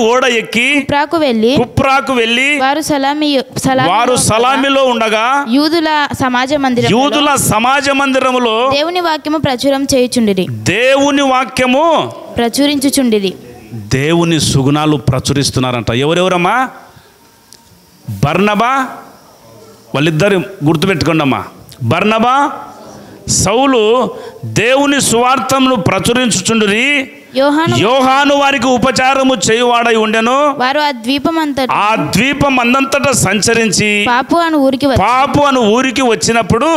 ఓడ ఎక్కి కుప్రాకు వెళ్ళి వారు సలామిలో ఉండగా యూదుల సమాజ మందిరములో దేవుని వాక్యము ప్రచురించుచుండిరి. దేవుని సుగుణాలు ప్రచురిస్తున్నారంట. ఎవరెవరమ్మా? బర్నబా, వాళ్ళిద్దరు గుర్తుపెట్టుకోండి అమ్మా. బర్నబా సౌలు దేవుని సువార్తమును ప్రచురించుచుండిరి. యోహాను యోహాను వారికి ఉపచారము చేయువాడై ఉండెను. వారు ఆ ద్వీపం అందంతటా సంచరించి పాపు అను ఊరికి వచ్చినప్పుడు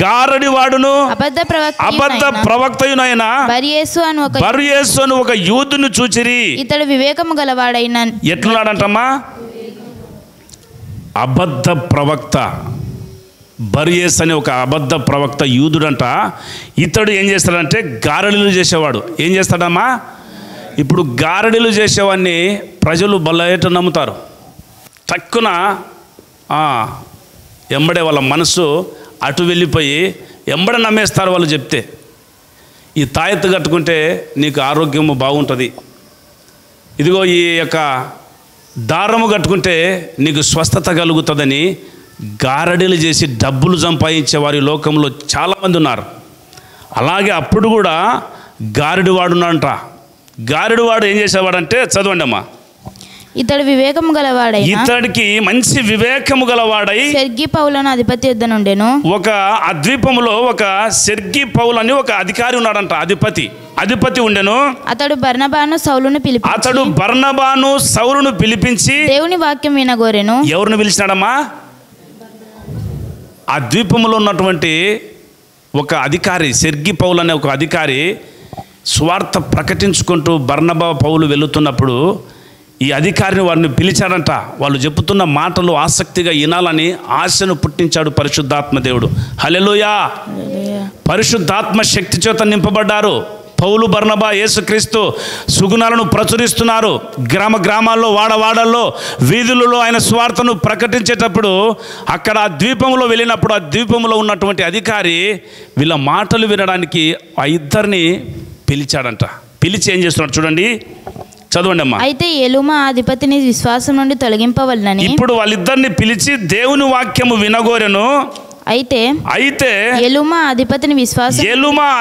గారడి వాడును అబద్ధ ప్రవక్తయునైన బర్యేసు అను ఒక యూదును చూచిరి. ఇతడు వివేకము గలవాడైన ఎట్లున్నాడంటమ్మా? అబద్ధ ప్రవక్త బర్యేస్ అనే ఒక అబద్ధ ప్రవక్త యూదుడంట. ఇతడు ఏం చేస్తాడంటే గారడీలు చేసేవాడు. ఏం చేస్తాడమ్మా? ఇప్పుడు గారడీలు చేసేవాడిని ప్రజలు బలయట నమ్ముతారు. టక్కున ఎంబడే వాళ్ళ మనసు అటు వెళ్ళిపోయి ఎంబడే నమ్మేస్తారు వాళ్ళు చెప్తే. ఈ తాయెత్తు కట్టుకుంటే నీకు ఆరోగ్యము బాగుంటుంది, ఇదిగో ఈ యొక్క దారము కట్టుకుంటే నీకు స్వస్థత కలుగుతుందని గారడీలు చేసి డబ్బులు సంపాదించే వారి లోకంలో చాలామంది ఉన్నారు. అలాగే అప్పుడు కూడా గారడివాడునంట. గారడివాడు ఏం చేసేవాడంటే, చదవండి అమ్మా. ఇతడు వివేకము గలవాడై, ఇతడికి మంచి వివేకము గలవాడై సెర్గి పౌలను అధిపతి యొద్ద నుండెను. ఒక ద్వీపంలో ఒక సెర్గి పౌలు అని ఒక అధికారి ఉన్నాడంట. అధిపతి ఉండెను. అతడు బర్నబాను సౌలును పిలిపించి దేవుని వాక్యం వినగోరెను. ఎవరిని పిలిచినాడమ్మా? ఆ ద్వీపంలో ఉన్నటువంటి ఒక అధికారి, సెర్గి పౌలు అనే ఒక అధికారి స్వార్థ ప్రకటించుకుంటూ బర్నబా పౌలు వెళుతున్నప్పుడు ఈ అధికారిని వారిని పిలిచాడంట. వాళ్ళు చెప్పుతున్న మాటలు ఆసక్తిగా వినాలని ఆశను పుట్టించాడు పరిశుద్ధాత్మ దేవుడు. హల్లెలూయా! పరిశుద్ధాత్మ శక్తి చేత నింపబడ్డారు. పౌలు బర్నబా యేసుక్రీస్తు సుగుణాలను ప్రచురిస్తున్నారు. గ్రామాల్లో వాడవాడల్లో వీధులలో ఆయన స్వార్థను ప్రకటించేటప్పుడు అక్కడ ఆ ద్వీపంలో వెళ్ళినప్పుడు ఆ ద్వీపంలో ఉన్నటువంటి అధికారి వీళ్ళ మాటలు వినడానికి ఆ ఇద్దరిని పిలిచాడంట. పిలిచి ఏం చేస్తున్నాడు చూడండి, చదవండి అమ్మా. అయితే ఎలుమా అధిపతిని విశ్వాసం నుండి తొలగింపవలనని ఇప్పుడు వాళ్ళిద్దరిని పిలిచి దేవుని వాక్యము వినగోరెను. అయితే ఎలుమా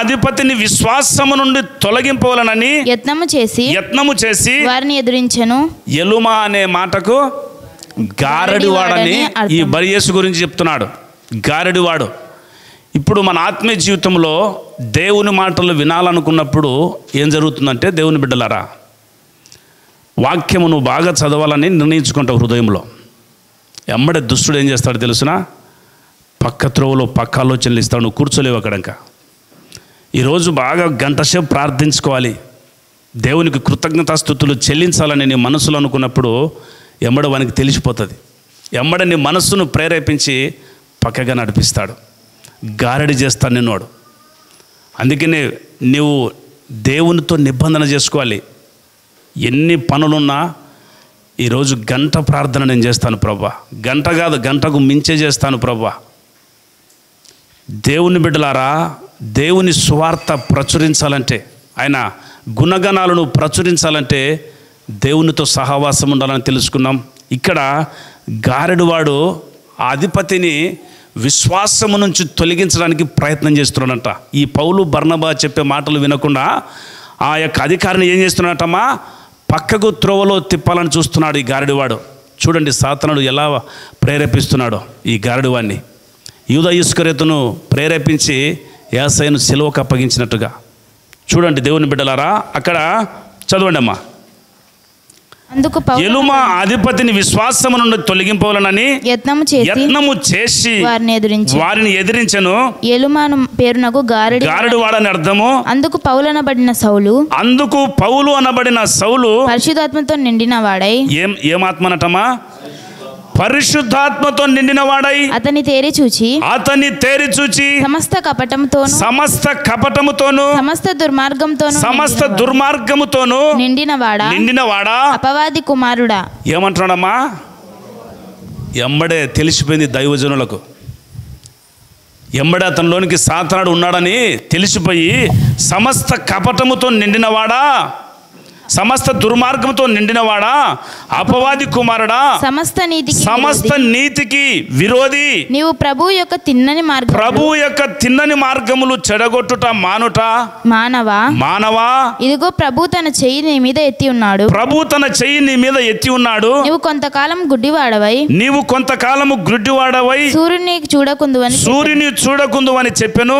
అధిపతిని విశ్వాసము నుండి తొలగింపవలనని యత్నము చేసి వారిని ఎదిరించెను. ఎలుమా అనే మాటకు గారడివాడని ఈ బర్యేసు గురించి చెప్తున్నాడు. గారడివాడు. ఇప్పుడు మన ఆత్మీయ జీవితంలో దేవుని మాటలు వినాలనుకున్నప్పుడు ఏం జరుగుతుందంటే, దేవుని బిడ్డలారా, వాక్యము నువ్వు బాగా చదవాలని నిర్ణయించుకుంటావు హృదయంలో. ఎమ్మడే దుష్టుడు ఏం చేస్తాడు తెలుసునా? పక్క త్రోవలో పక్క ఆలోచనలు ఇస్తాడు. నువ్వు కూర్చోలేవు అక్కడంక. ఈరోజు బాగా గంటసేపు ప్రార్థించుకోవాలి, దేవునికి కృతజ్ఞతాస్తుతులు చెల్లించాలని నీ మనసులో అనుకున్నప్పుడు ఎమ్మడ వానికి తెలిసిపోతుంది. ఎమ్మడ నీ మనస్సును ప్రేరేపించి పక్కగా నడిపిస్తాడు. గారడి చేస్తాడు నిన్నోడు. అందుకనే నువ్వు దేవునితో నిబంధన చేసుకోవాలి. ఎన్ని పనులున్నా ఈరోజు గంట ప్రార్థన నేను చేస్తాను ప్రభా, గంట కాదు గంటకు మించే చేస్తాను ప్రభా. దేవుని బిడ్డలారా, దేవుని సువార్త ప్రచురించాలంటే, ఆయన గుణగణాలను ప్రచురించాలంటే దేవునితో సహవాసం ఉండాలని తెలుసుకున్నాం. ఇక్కడ గారెడువాడు ఆ అధిపతిని విశ్వాసము నుంచి తొలగించడానికి ప్రయత్నం చేస్తున్నాడంట. ఈ పౌలు బర్నబా చెప్పే మాటలు వినకుండా ఆ యొక్క అధికారిని ఏం చేస్తున్నాడటమ్మా? పక్కకు త్రోవలో తిప్పాలని చూస్తున్నాడు ఈ గారడివాడు. చూడండి సాతానుడు ఎలా ప్రేరేపిస్తున్నాడో ఈ గారడివాడిని. యూదా ఇస్కరియోతును ప్రేరేపించి యేసయ్యను సిలువకు అప్పగించినట్టుగా. చూడండి దేవుని బిడ్డలారా, అక్కడ చదవండి అమ్మా. ఎలుమా అధిపతిని విశ్వాసము నుండి తొలగింపవాలనని యత్నము చేసి వారిని ఎదిరించెను. ఎలుమాను పేరునకు గారడివాడని అర్థము. అందుకు పౌలు అనబడిన సౌలు పరిశుద్ధాత్మతో నిండిన వాడై, ఏమాత్మనటమా? పరిశుద్ధాత్మతో నిండిన వాడై అతని తేరి చూచి సమస్త కపటముతోను సమస్త దుర్మార్గముతోను నిండినవాడా అపవాది కుమారుడా. ఏమంటున్నాడమ్మా? ఎంబడే తెలిసిపోయింది దైవజనులకు. ఎంబడే అతనిలోనికి సాతానుడు ఉన్నాడని తెలిసిపోయి సమస్త కపటముతో నిండినవాడా సమస్త దుర్మార్గంతో నిండినవాడా, అపవాది కుమారుడా, సమస్త నీతికి విరోధి, నీవు ప్రభు యొక్క తిన్నని మార్గములు చెడగొట్టుట మానుట మానవా. ఇదిగో ప్రభు తన చెయ్యి నీ మీద ఎత్తి ఉన్నాడు. నీవు కొంతకాలము గుడ్డివాడవై సూర్యుని చూడకుందు అని చెప్పెను.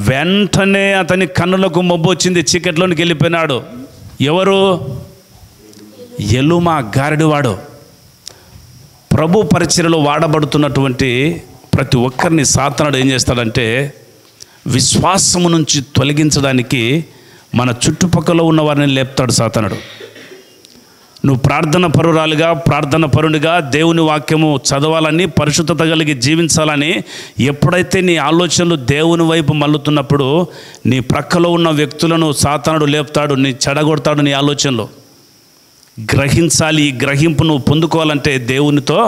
వెంటనే అతని కన్నులకు మబ్బు వచ్చింది, చీకట్లోనికి వెళ్ళిపోయినాడు. ఎవరు? ఎలుమా గారడివాడు. ప్రభు పరిచర్యలో వాడబడుతున్నటువంటి ప్రతి ఒక్కరిని సాతానుడు ఏం చేస్తాడంటే విశ్వాసము నుంచి తొలగించడానికి మన చుట్టుపక్కల ఉన్న వారిని లేపుతాడు సాతానుడు. నువ్వు ప్రార్థన పరునిగా దేవుని వాక్యము చదవాలని, పరిశుద్ధత కలిగి జీవించాలని ఎప్పుడైతే నీ ఆలోచనలు దేవుని వైపు మల్లుతున్నప్పుడు నీ ప్రక్కలో ఉన్న వ్యక్తులను సాతానుడు లేపుతాడు, నీ చెడగొడతాడు. నీ ఆలోచనలు గ్రహించాలి. ఈ గ్రహింపు నువ్వు పొందుకోవాలంటే దేవునితో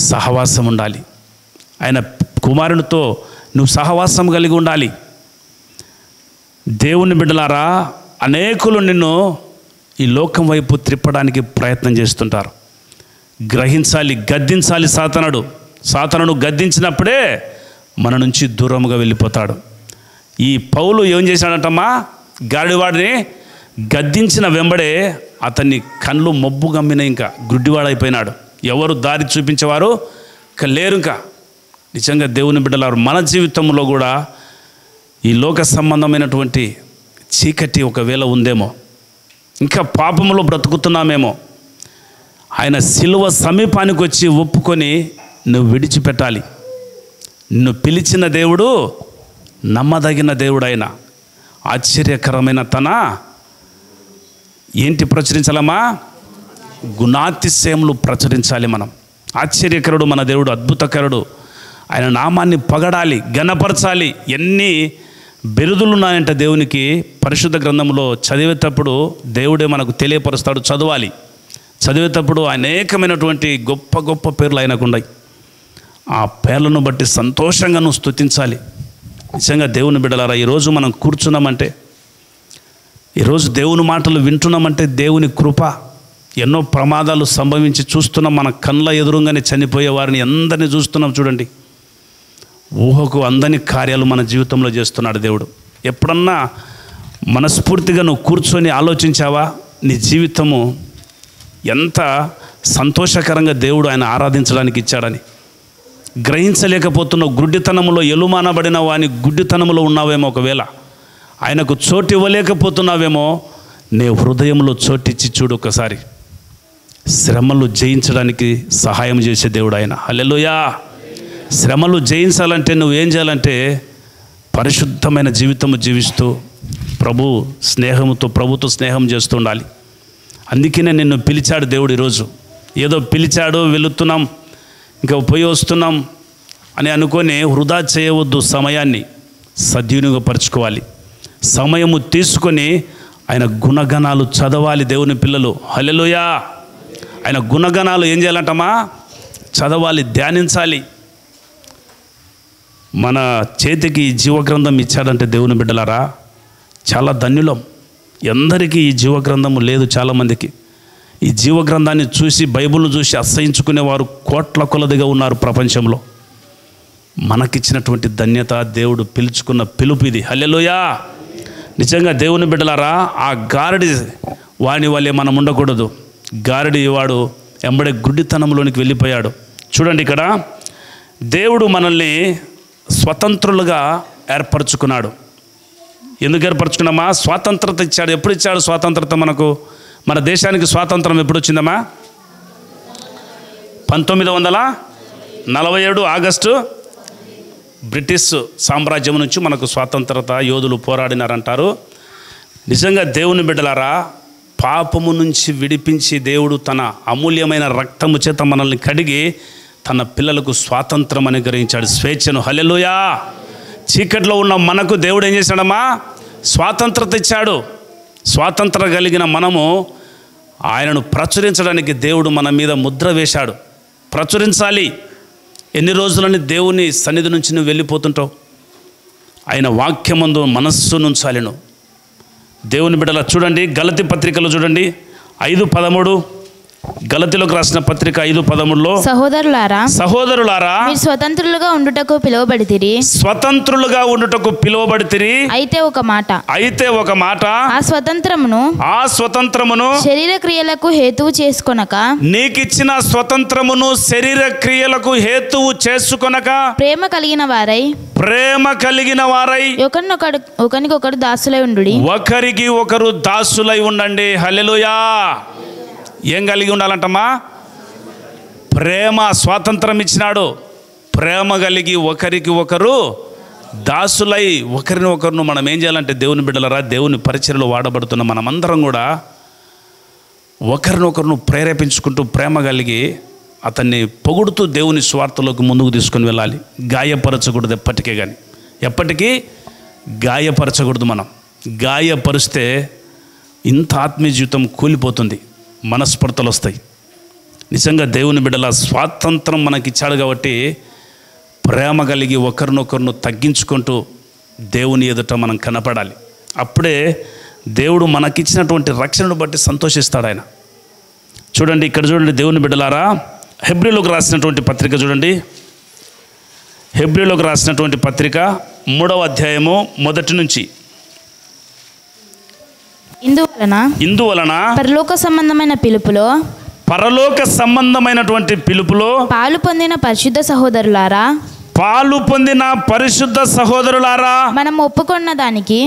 సహవాసం ఉండాలి. ఆయన కుమారునితో నువ్వు సహవాసం కలిగి ఉండాలి. దేవుని బిడ్డలారా, అనేకులు నిన్ను ఈ లోకం వైపు త్రిప్పడానికి ప్రయత్నం చేస్తుంటారు. గ్రహించాలి, గద్దించాలి. సాతానుడు గద్దించినప్పుడే మన నుంచి దూరంగా వెళ్ళిపోతాడు. ఈ పౌలు ఏం చేశాడంటమ్మా, గాడివాడిని గద్దించిన వెంబడే అతన్ని కళ్ళు మబ్బు గమ్మిన, ఇంకా గుడ్డివాడైపోయినాడు. ఎవరు దారి చూపించేవారు లేరు. ఇంకా నిజంగా దేవుని బిడ్డలారు, మన జీవితంలో కూడా ఈ లోక సంబంధమైనటువంటి చీకటి ఒకవేళ ఉందేమో, ఇంకా పాపములో బ్రతుకుతున్నామేమో. ఆయన సిలువ సమీపానికి వచ్చి ఒప్పుకొని నువ్వు విడిచిపెట్టాలి. నిన్ను పిలిచిన దేవుడు నమ్మదగిన దేవుడు. ఆయన ఆశ్చర్యకరమైన తన ఏంటి ప్రచురించాలమ్మా? గుణాతిశయములు ప్రచురించాలి మనం. ఆశ్చర్యకరుడు మన దేవుడు, అద్భుతకరుడు. ఆయన నామాన్ని పొగడాలి, ఘనపరచాలి. ఎన్ని బిరుదులు ఉన్నాయంట దేవునికి. పరిశుద్ధ గ్రంథంలో చదివేటప్పుడు దేవుడే మనకు తెలియపరుస్తాడు. చదివేటప్పుడు అనేకమైనటువంటి గొప్ప గొప్ప పేర్లు ఆయనకు ఉన్నాయి. ఆ పేర్లను బట్టి సంతోషంగా నువ్వు స్తుతించాలి. నిజంగా దేవుని బిడ్డలారా, ఈరోజు మనం కూర్చున్నామంటే, ఈరోజు దేవుని మాటలు వింటున్నామంటే దేవుని కృప. ఎన్నో ప్రమాదాలు సంభవించి చూస్తున్నాం, మన కళ్ళ ఎదురుగానే చనిపోయే వారిని అందరినీ చూస్తున్నాం. చూడండి, ఊహకు అందని కార్యాలు మన జీవితంలో చేస్తున్నాడు దేవుడు. ఎప్పుడన్నా మనస్ఫూర్తిగా నువ్వు కూర్చొని ఆలోచించావా నీ జీవితము ఎంత సంతోషకరంగా దేవుడు ఆయన ఆరాధించడానికి ఇచ్చాడని? గ్రహించలేకపోతున్నావు. గుడ్డితనములో ఎలుమానబడిన వాని గుడ్డితనములో ఉన్నావేమో. ఒకవేళ ఆయనకు చోటు ఇవ్వలేకపోతున్నావేమో, నీ హృదయంలో చోటిచ్చి చూడు ఒకసారి. శ్రమలు జయించడానికి సహాయం చేసే దేవుడు ఆయన. హల్లెలూయా. శ్రమలు జయించాలంటే నువ్వేం చేయాలంటే పరిశుద్ధమైన జీవితము జీవిస్తూ ప్రభుతో స్నేహం చేస్తూ ఉండాలి. అందుకనే నిన్ను పిలిచాడు దేవుడు. ఈరోజు ఏదో పిలిచాడు, వెళుతున్నాం, ఇంకా పోయి వస్తున్నాం అని అనుకొని వృధా చేయవద్దు. సమయాన్ని సద్వినియోగపరచుకోవాలి. సమయము తీసుకొని ఆయన గుణగణాలు చదవాలి. దేవుని పిల్లలు, హల్లెలూయా. ఆయన గుణగణాలు ఏం చేయాలంటమ్మా? చదవాలి, ధ్యానించాలి. మన చేతికి ఈ జీవగ్రంథం ఇచ్చాడంటే దేవుని బిడ్డలారా చాలా ధన్యులం. ఎందరికీ ఈ జీవగ్రంథము లేదు. చాలామందికి ఈ జీవగ్రంథాన్ని చూసి, బైబిల్ను చూసి అసహించుకునేవారు కోట్ల కొలదిగా ఉన్నారు ప్రపంచంలో. మనకిచ్చినటువంటి ధన్యత, దేవుడు పిలుచుకున్న పిలుపు ఇది. హల్లెలూయా. నిజంగా దేవుని బిడ్డలారా, ఆ గారడి వాని వల్లే మనం ఉండకూడదు. గారడి వాడు ఎంబడే గుడ్డితనంలోనికి వెళ్ళిపోయాడు. చూడండి, ఇక్కడ దేవుడు మనల్ని స్వతంత్రులుగా ఏర్పరచుకున్నాడు. ఎందుకు ఏర్పరచుకున్నామా? స్వాతంత్రత ఇచ్చాడు. ఎప్పుడు ఇచ్చాడు స్వాతంత్రత మనకు? మన దేశానికి స్వాతంత్రం ఎప్పుడు వచ్చిందమ్మా? 1947 ఆగస్టు బ్రిటిష్ సామ్రాజ్యం నుంచి మనకు స్వాతంత్రత యోధులు పోరాడినారంటారు. నిజంగా దేవుని బిడ్డలారా, పాపము నుంచి విడిపించి దేవుడు తన అమూల్యమైన రక్తము చేత మనల్ని కడిగి తన పిల్లలకు స్వాతంత్రం అనుగ్రహించాడు, స్వేచ్ఛను. హల్లెలూయా. చీకట్లో ఉన్న మనకు దేవుడు ఏం చేశాడమ్మా? స్వాతంత్రత ఇచ్చాడు. స్వాతంత్రం కలిగిన మనము ఆయనను ప్రచురించడానికి దేవుడు మన మీద ముద్ర వేశాడు. ప్రచురించాలి. ఎన్ని రోజులని దేవుని సన్నిధి నుంచి నువ్వు వెళ్ళిపోతుంటావు? ఆయన వాక్యమందు మనస్సు నుంచాలి. నువ్వు దేవుని బిడ్డల చూడండి, గలతీ పత్రికలో చూడండి 5:13, గలతీలోకి రాసిన పత్రిక 5:13లో, సహోదరులారా మీరు స్వతంత్రులుగా ఉండుటకు పిలువబడితిరి. అయితే ఒక మాట ఆ స్వతంత్రమును శరీర క్రియలకు హేతువు చేసుకొనక, నీకిచ్చిన స్వతంత్రమును శరీర క్రియలకు హేతువు చేసుకొనక, ప్రేమ కలిగిన వారై ఒకరికొకరు దాసులై ఉండుడి. ఒకరికి ఒకరు దాసులై ఉండండి. హల్లెలూయా. ఏం కలిగి ఉండాలంటమ్మా? ప్రేమ. స్వాతంత్రం ఇచ్చినాడు. ప్రేమ కలిగి ఒకరికి ఒకరు దాసులై ఒకరిని మనం ఏం చేయాలంటే, దేవుని బిడ్డలరా, దేవుని పరిచర్యలో వాడబడుతున్న మనమందరం కూడా ఒకరినొకరును ప్రేరేపించుకుంటూ ప్రేమ కలిగి అతన్ని పొగుడుతూ దేవుని స్వార్థలోకి ముందుకు తీసుకొని వెళ్ళాలి. గాయపరచకూడదు ఎప్పటికీ గాయపరచకూడదు. మనం గాయపరిస్తే ఇంత ఆత్మీయ జీవితం కూలిపోతుంది, మనస్పర్ధలు వస్తాయి. నిజంగా దేవుని బిడ్డల స్వాతంత్రం మనకిచ్చాడు కాబట్టి ప్రేమ కలిగి ఒకరినొకరును తగ్గించుకుంటూ దేవుని ఎదుట మనం కనపడాలి. అప్పుడే దేవుడు మనకిచ్చినటువంటి రక్షణను బట్టి సంతోషిస్తాడు ఆయన. చూడండి, ఇక్కడ చూడండి దేవుని బిడ్డలారా, హెబ్రీలోకి రాసినటువంటి పత్రిక చూడండి. హెబ్రీలోకి రాసినటువంటి పత్రిక 3వ అధ్యాయము 1 నుంచి. ఇందువలన పరలోక సంబంధమైనటువంటి పిలుపులో పాలు పొందిన పరిశుద్ధ సహోదరులారా మనము ఒప్పుకొన్న దానికి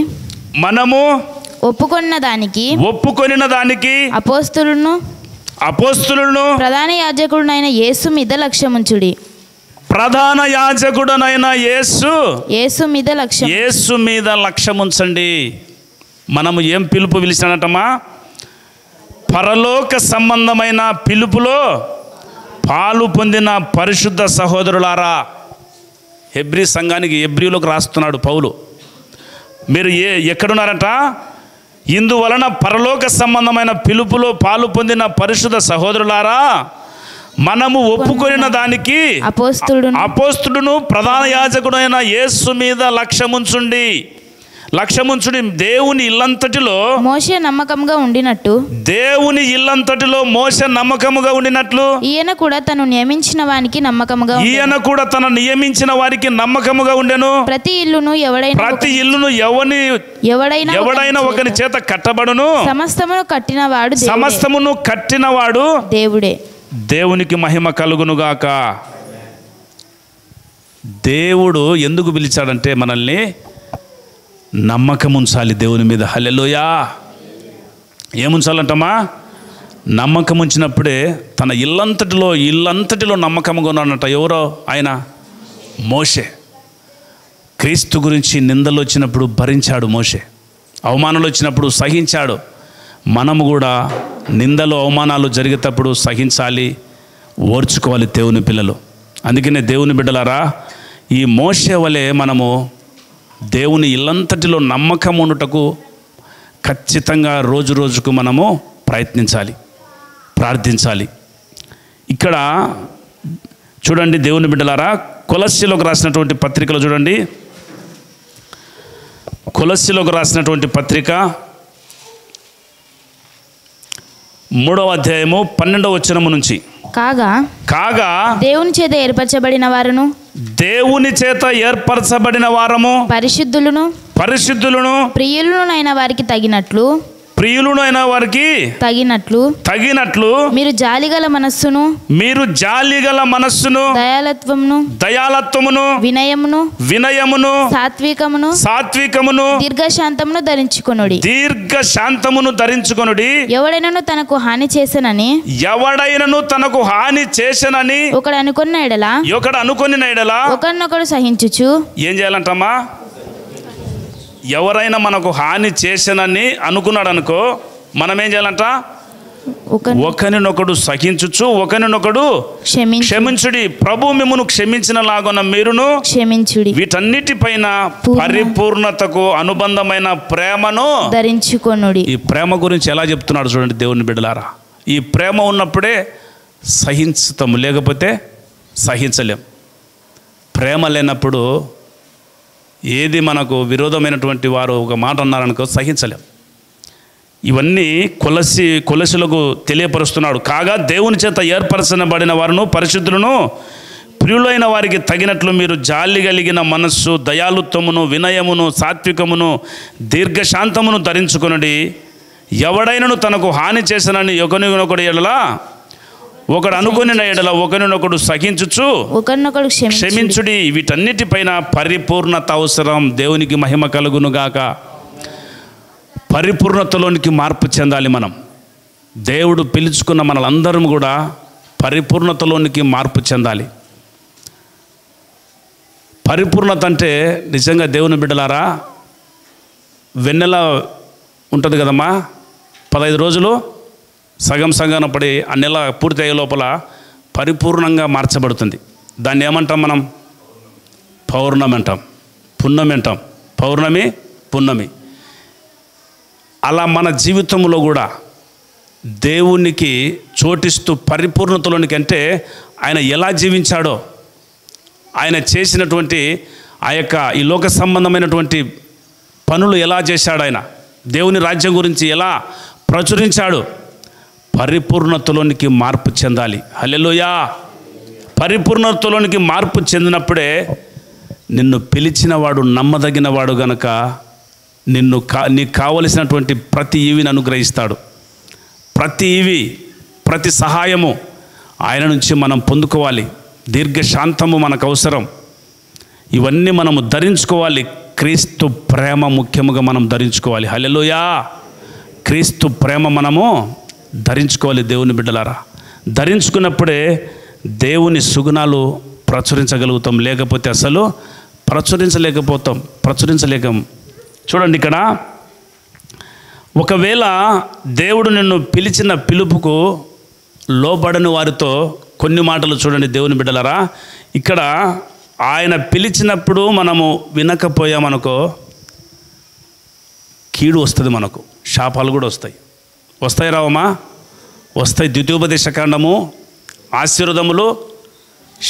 అపోస్తలులను ప్రధాన యాజకుడునైన యేసు మీద లక్ష్యముంచుడి. యేసు మీద లక్ష్యముంచండి. మనము ఏం పిలుపు పిలిచినట్టమా? పరలోక సంబంధమైన పిలుపులో పాలు పొందిన పరిశుద్ధ సహోదరులారా. హెబ్రీ సంఘానికి హెబ్రీలోకి రాస్తున్నాడు పౌలు. మీరు ఎక్కడున్నారంట? ఇందువలన పరలోక సంబంధమైన పిలుపులో పాలు పొందిన పరిశుద్ధ సహోదరులారా, మనము ఒప్పుకొనిన దానికి అపోస్తుడును ప్రధాన యాజకుడైన యేసు మీద లక్ష్యముంచుడి. దేవుని ఇల్లంతటిలో మోషే నమ్మకముగా ఉండినట్లు ఈయన కూడా తను నియమించిన వారికి నమ్మకముగా ఉండెను. ప్రతి ఇల్లును ఎవడైనా ఒకని చేత కట్టబడును. సమస్తమును కట్టినవాడు దేవుడే. దేవునికి మహిమ కలుగునుగాక. దేవుడు ఎందుకు పిలిచాడంటే మనల్ని నమ్మకం ఉంచాలి దేవుని మీద. హల్లెలూయా. ఏముంచాలంటమ్మా? నమ్మకం ఉంచినప్పుడే తన ఇల్లంతటిలో నమ్మకంగా ఉన్నాడంట. ఎవరో ఆయన? మోషే. క్రీస్తు గురించి నిందలు వచ్చినప్పుడు భరించాడు మోషే, అవమానాలు వచ్చినప్పుడు సహించాడు. మనము కూడా నిందలు అవమానాలు జరిగేటప్పుడు సహించాలి, ఓర్చుకోవాలి దేవుని పిల్లలు. అందుకనే దేవుని బిడ్డలారా, ఈ మోషే వలె మనము దేవుని ఇల్లంతటిలో నమ్మకం ఉండుటకు ఖచ్చితంగా రోజుకు మనము ప్రయత్నించాలి, ప్రార్థించాలి. ఇక్కడ చూడండి దేవుని బిడ్డలారా, కొలస్సీలోకి రాసినటువంటి పత్రికలో చూడండి. కొలస్సీలోకి రాసినటువంటి పత్రిక 3వ అధ్యాయము 12వ వచనము నుంచి. కాగా దేవుని చేత ఏర్పరచబడిన వారము పరిశుద్ధులను ప్రియులనైన వారికి తగినట్లు మీరు జాలిగల మనస్సును దయాలత్వమును వినయమును సాత్వికమును దీర్ఘశాంతమును ధరించుకొనుడి. ఎవడైనను తనకు హాని చేసనని ఒకడు అనుకున్న ఎడల ఒకరినొకడు సహించుచు. ఏం చేయాలంటమ్మా? ఎవరైనా మనకు హాని చేసనని అనుకున్నాడు అనుకో, మనం ఏం చేయాలంట? ఒకరినొకడు సహించుచు ఒకరినొకడు క్షమించుడి. ప్రభు మిమ్మును క్షమించిన లాగున మీరును క్షమించుడి. వీటన్నిటిపైన పరిపూర్ణతకు అనుబంధమైన ప్రేమను ధరించుకొనుడి. ఈ ప్రేమ గురించి ఎలా చెప్తున్నాడు చూడండి దేవుని బిడ్డలారా. ఈ ప్రేమ ఉన్నప్పుడే సహించుతాము, లేకపోతే సహించలేం. ప్రేమ లేనప్పుడు ఏది మనకు విరోధమైనటువంటి వారు ఒక మాట అన్నారనుకో సహించలేం. ఇవన్నీ కొలసులకు తెలియపరుస్తున్నాడు. కాగా దేవుని చేత ఏర్పరచబడిన వారును పరిశుద్ధులను ప్రియులైన వారికి తగినట్లు మీరు జాలి కలిగిన మనస్సు, దయాలుత్వమును, వినయమును, సాత్వికమును, దీర్ఘశాంతమును ధరించుకొనుడి. ఎవడైనను తనకు హాని చేసినని ఒకరినొకడు ఎడల ఒకడు అనుకుని ఎడల ఒకరినొకడు సహించుచు ఒకరినొకడు క్షమించుడి. వీటన్నిటిపైన పరిపూర్ణత అవసరం. దేవునికి మహిమ కలుగునుగాక. పరిపూర్ణతలోనికి మార్పు చెందాలి మనం. దేవుడు పిలుచుకున్న మనలందరం కూడా పరిపూర్ణతలోనికి మార్పు చెందాలి. పరిపూర్ణత అంటే నిజంగా దేవుని బిడ్డలారా, వెన్నెల ఉంటుంది కదమ్మా, 15 రోజులు సగం సగం పడి ఆ నెల పూర్తి అయ్యే లోపల పరిపూర్ణంగా మార్చబడుతుంది. దాన్ని ఏమంటాం మనం? పౌర్ణమి అంటాం, పున్నమి అంటాం. పౌర్ణమి, పున్నమి. అలా మన జీవితంలో కూడా దేవునికి చోటిస్తూ పరిపూర్ణతలోనికి, అంటే ఆయన ఎలా జీవించాడో, ఆయన చేసినటువంటి ఆ యొక్క ఈ లోక సంబంధమైనటువంటి పనులు ఎలా చేశాడు, ఆయన దేవుని రాజ్యం గురించి ఎలా ప్రచురించాడు, పరిపూర్ణతలోనికి మార్పు చెందాలి. హల్లెలూయా. పరిపూర్ణతలోనికి మార్పు చెందినప్పుడే నిన్ను పిలిచినవాడు నమ్మదగినవాడు గనక నీకు కావలసినటువంటి ప్రతి ఈవిని అనుగ్రహిస్తాడు. ప్రతి సహాయము ఆయన నుంచి మనం పొందుకోవాలి. దీర్ఘశాంతము మనకు అవసరం. ఇవన్నీ మనము ధరించుకోవాలి. క్రీస్తు ప్రేమ ముఖ్యముగా మనం ధరించుకోవాలి. హల్లెలూయా. క్రీస్తు ప్రేమ మనము ధరించుకోవాలి. దేవుని బిడ్డలారా, ధరించుకున్నప్పుడే దేవుని సుగుణాలు ప్రచురించగలుగుతాం. లేకపోతే అసలు ప్రచురించలేం. చూడండి, ఇక్కడ ఒకవేళ దేవుడు నిన్ను పిలిచిన పిలుపుకు లోబడని వారితో కొన్ని మాటలు చూడండి దేవుని బిడ్డలారా. ఇక్కడ ఆయన పిలిచినప్పుడు మనము వినకపోయామనుకో, కీడు వస్తుంది, మనకు శాపాలు కూడా వస్తాయి రావమ్మా, వస్తాయి. ద్వితీయోపదేశకాండము ఆశీర్వాదములు,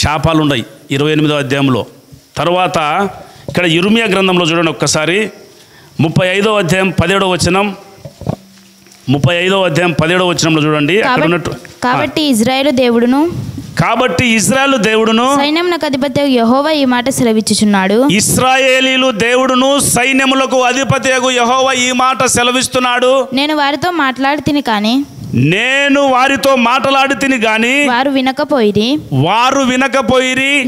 శాపాలు ఉన్నాయి 28వ అధ్యాయంలో. తర్వాత ఇక్కడ ఇర్మియా గ్రంథంలో చూడండి ఒక్కసారి, 35వ అధ్యాయం 17వ వచనం. 35వ అధ్యాయం 17వ వచనంలో చూడండి. అక్కడ ఉన్నట్టు, కాబట్టి ఇశ్రాయేలు దేవుడును సైన్యములకు అధిపతి యెహోవా ఈ మాట సెలవిచ్చుచున్నాడు. ఇశ్రాయేలీలు దేవుడును సైన్యములకు అధిపతియగు యెహోవా ఈ మాట సెలవిస్తున్నాడు. నేను వారితో మాట్లాడితిని కానీ వారు వినకపోయిరి.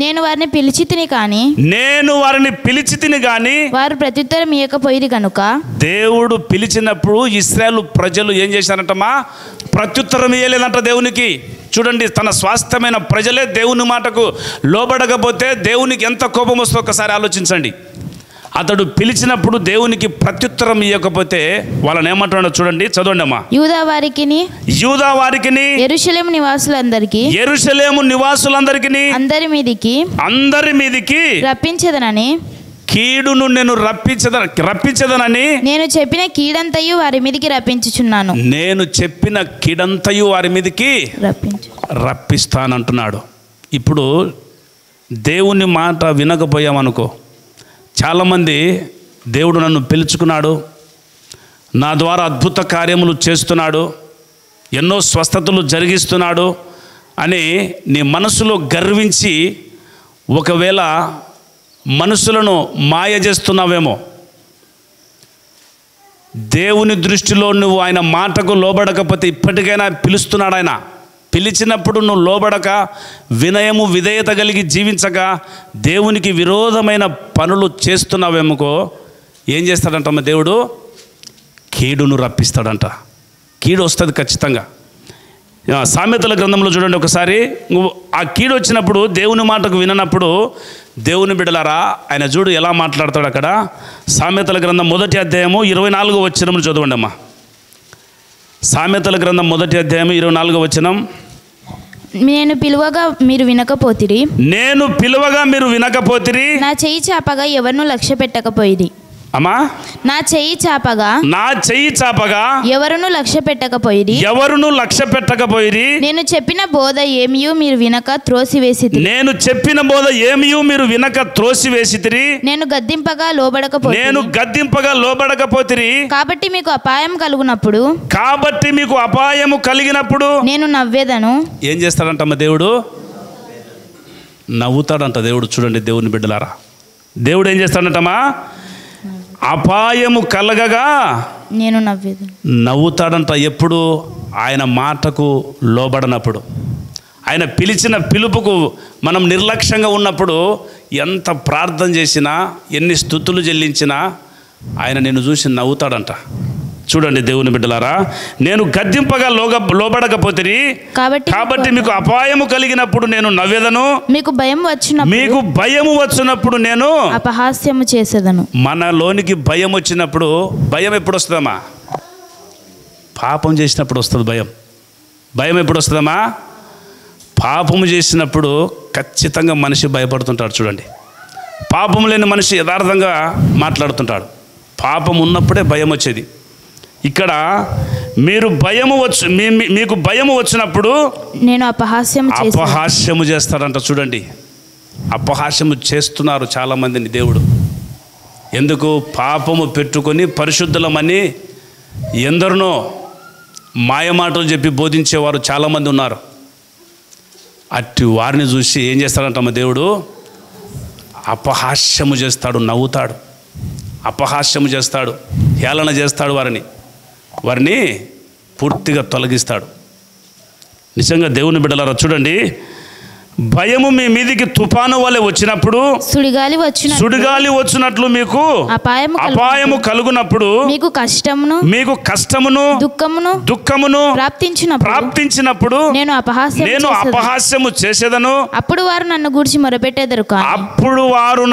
నేను వారిని పిలిచితిని కానీ వారు ప్రత్యుత్తరం ఇయ్యకపోయిరి కనుక, దేవుడు పిలిచినప్పుడు ఇశ్రాయేలు ప్రజలు ఏం చేశారంటమ్మా? ప్రత్యుత్తరం ఇయ్యలేదంట దేవునికి. చూడండి, తన స్వాస్థ్యమైన ప్రజలే దేవుని మాటకు లోబడకపోతే దేవునికి ఎంత కోపం వస్తుందో ఒకసారి ఆలోచించండి. అతడు పిలిచినప్పుడు దేవునికి ప్రత్యుత్తరం ఇవ్వకపోతే వాళ్ళని ఏమంటున్నాడో చూడండి, చదవండి అమ్మా. యూదా వారికిని యెరూషలేము నివాసులందరికీ అందరి మీదికి రప్పించెదనని కీడును నేను రప్పించదనని నేను చెప్పిన కీడంతయు వారి మీదికి రప్పించుచున్నాను. నేను చెప్పిన కీడంతయు వారి మీదికి రప్పిస్తానంటున్నాడు. ఇప్పుడు దేవుని మాట వినకపోయామనుకో, చాలామంది దేవుడు నన్ను పిలుచుకున్నాడు, నా ద్వారా అద్భుత కార్యములు చేస్తున్నాడు, ఎన్నో స్వస్థతలు జరిగిస్తున్నాడు అని నీ మనసులో గర్వించి ఒకవేళ మనుషులను మాయ చేస్తున్నావేమో. దేవుని దృష్టిలో నువ్వు ఆయన మాటకు లోబడకపోతే ఇప్పటికైనా పిలుస్తున్నాడు ఆయన. పిలిచినప్పుడు నువ్వు లోబడక, వినయము విధేయత కలిగి జీవించక దేవునికి విరోధమైన పనులు చేస్తున్నావేమోకో, ఏం చేస్తాడంటమ్మ? దేవుడు కీడును రప్పిస్తాడంట. కీడు వస్తుంది ఖచ్చితంగా. సామెతల గ్రంథంలో చూడండి ఒకసారి. ఆ కీడు వచ్చినప్పుడు, దేవుని మాటకు విననప్పుడు, దేవుని బిడ్డలారా ఆయన చూడు ఎలా మాట్లాడతాడు అక్కడ. సామెతల గ్రంథం 1వ అధ్యాయము 24వ వచనం చదవండి అమ్మా. సామెతల గ్రంథం 1వ అధ్యాయం 24వ వచనం. నేను పిలువగా మీరు వినకపోతిరి. నా చెయ్యి చాపగా ఎవరినూ లక్ష్య పెట్టకపోయిరి. అమ్మా, నా చెయ్యి చాపగా ఎవరును లక్ష్య పెట్టకపోయిరి. నేను చెప్పిన బోధ ఏమియు మీరు వినక త్రోసివేసితిరి. నేను గద్దింపగా లోబడకపోతిరి. కాబట్టి మీకు అపాయము కలిగినప్పుడు నేను నవ్వేదను. ఏం చేస్తాడంటమ్మా దేవుడు? నవ్వుతాడంట దేవుడు. చూడండి దేవుని బిడ్డలారా, దేవుడు ఏం చేస్తాడంటమ్మా? అపాయము కలగగా నేను నవ్వేదను. నవ్వుతాడంట. ఎప్పుడు? ఆయన మాటకు లోబడనప్పుడు, ఆయన పిలిచిన పిలుపుకు మనం నిర్లక్ష్యంగా ఉన్నప్పుడు, ఎంత ప్రార్థన చేసినా, ఎన్ని స్తుతులు చెల్లించినా ఆయన నిన్ను చూసి నవ్వుతాడంట. చూడండి దేవుని బిడ్డలారా, నేను గద్దింపగా లోబడకపోతిరి. కాబట్టి మీకు అపాయము కలిగినప్పుడు నేను నవ్వేదను. మీకు భయము వచ్చినప్పుడు నేను అపహాస్యము చేసేదను. మనలోనికి భయం వచ్చినప్పుడు, భయం ఎప్పుడు వస్తుందమ్మా? పాపం చేసినప్పుడు వస్తుంది భయం. భయం ఎప్పుడు వస్తుందమ్మా? పాపము చేసినప్పుడు ఖచ్చితంగా మనిషి భయపడుతుంటాడు. చూడండి, పాపం లేని మనిషి యథార్థంగా మాట్లాడుతుంటాడు. పాపం ఉన్నప్పుడే భయం వచ్చేది. ఇక్కడ మీకు భయము వచ్చినప్పుడు నేను అపహాస్యము చేస్తాడంట. చూడండి, అపహాస్యము చేస్తున్నారు చాలామందిని దేవుడు. ఎందుకు? పాపము పెట్టుకొని పరిశుద్ధులమని ఎందరినో మాయమాటలు చెప్పి బోధించేవారు చాలామంది ఉన్నారు. అట్టి వారిని చూసి ఏం చేస్తాడంటమ్మ దేవుడు? అపహాస్యము చేస్తాడు, నవ్వుతాడు, అపహాస్యము చేస్తాడు, హేళన చేస్తాడు, వారిని పూర్తిగా తొలగిస్తాడు. నిజంగా దేవుని బిడ్డలారా చూడండి, భయము మీ మీదికి తుఫాను వలె వచ్చినప్పుడు, సుడిగాలి వచ్చినట్లు మీకు అపాయము కలుగునప్పుడు, మీకు కష్టమును దుఃఖమును ప్రాప్తించినప్పుడు నేను అపహాస్యము చేసేదను. అప్పుడు వారు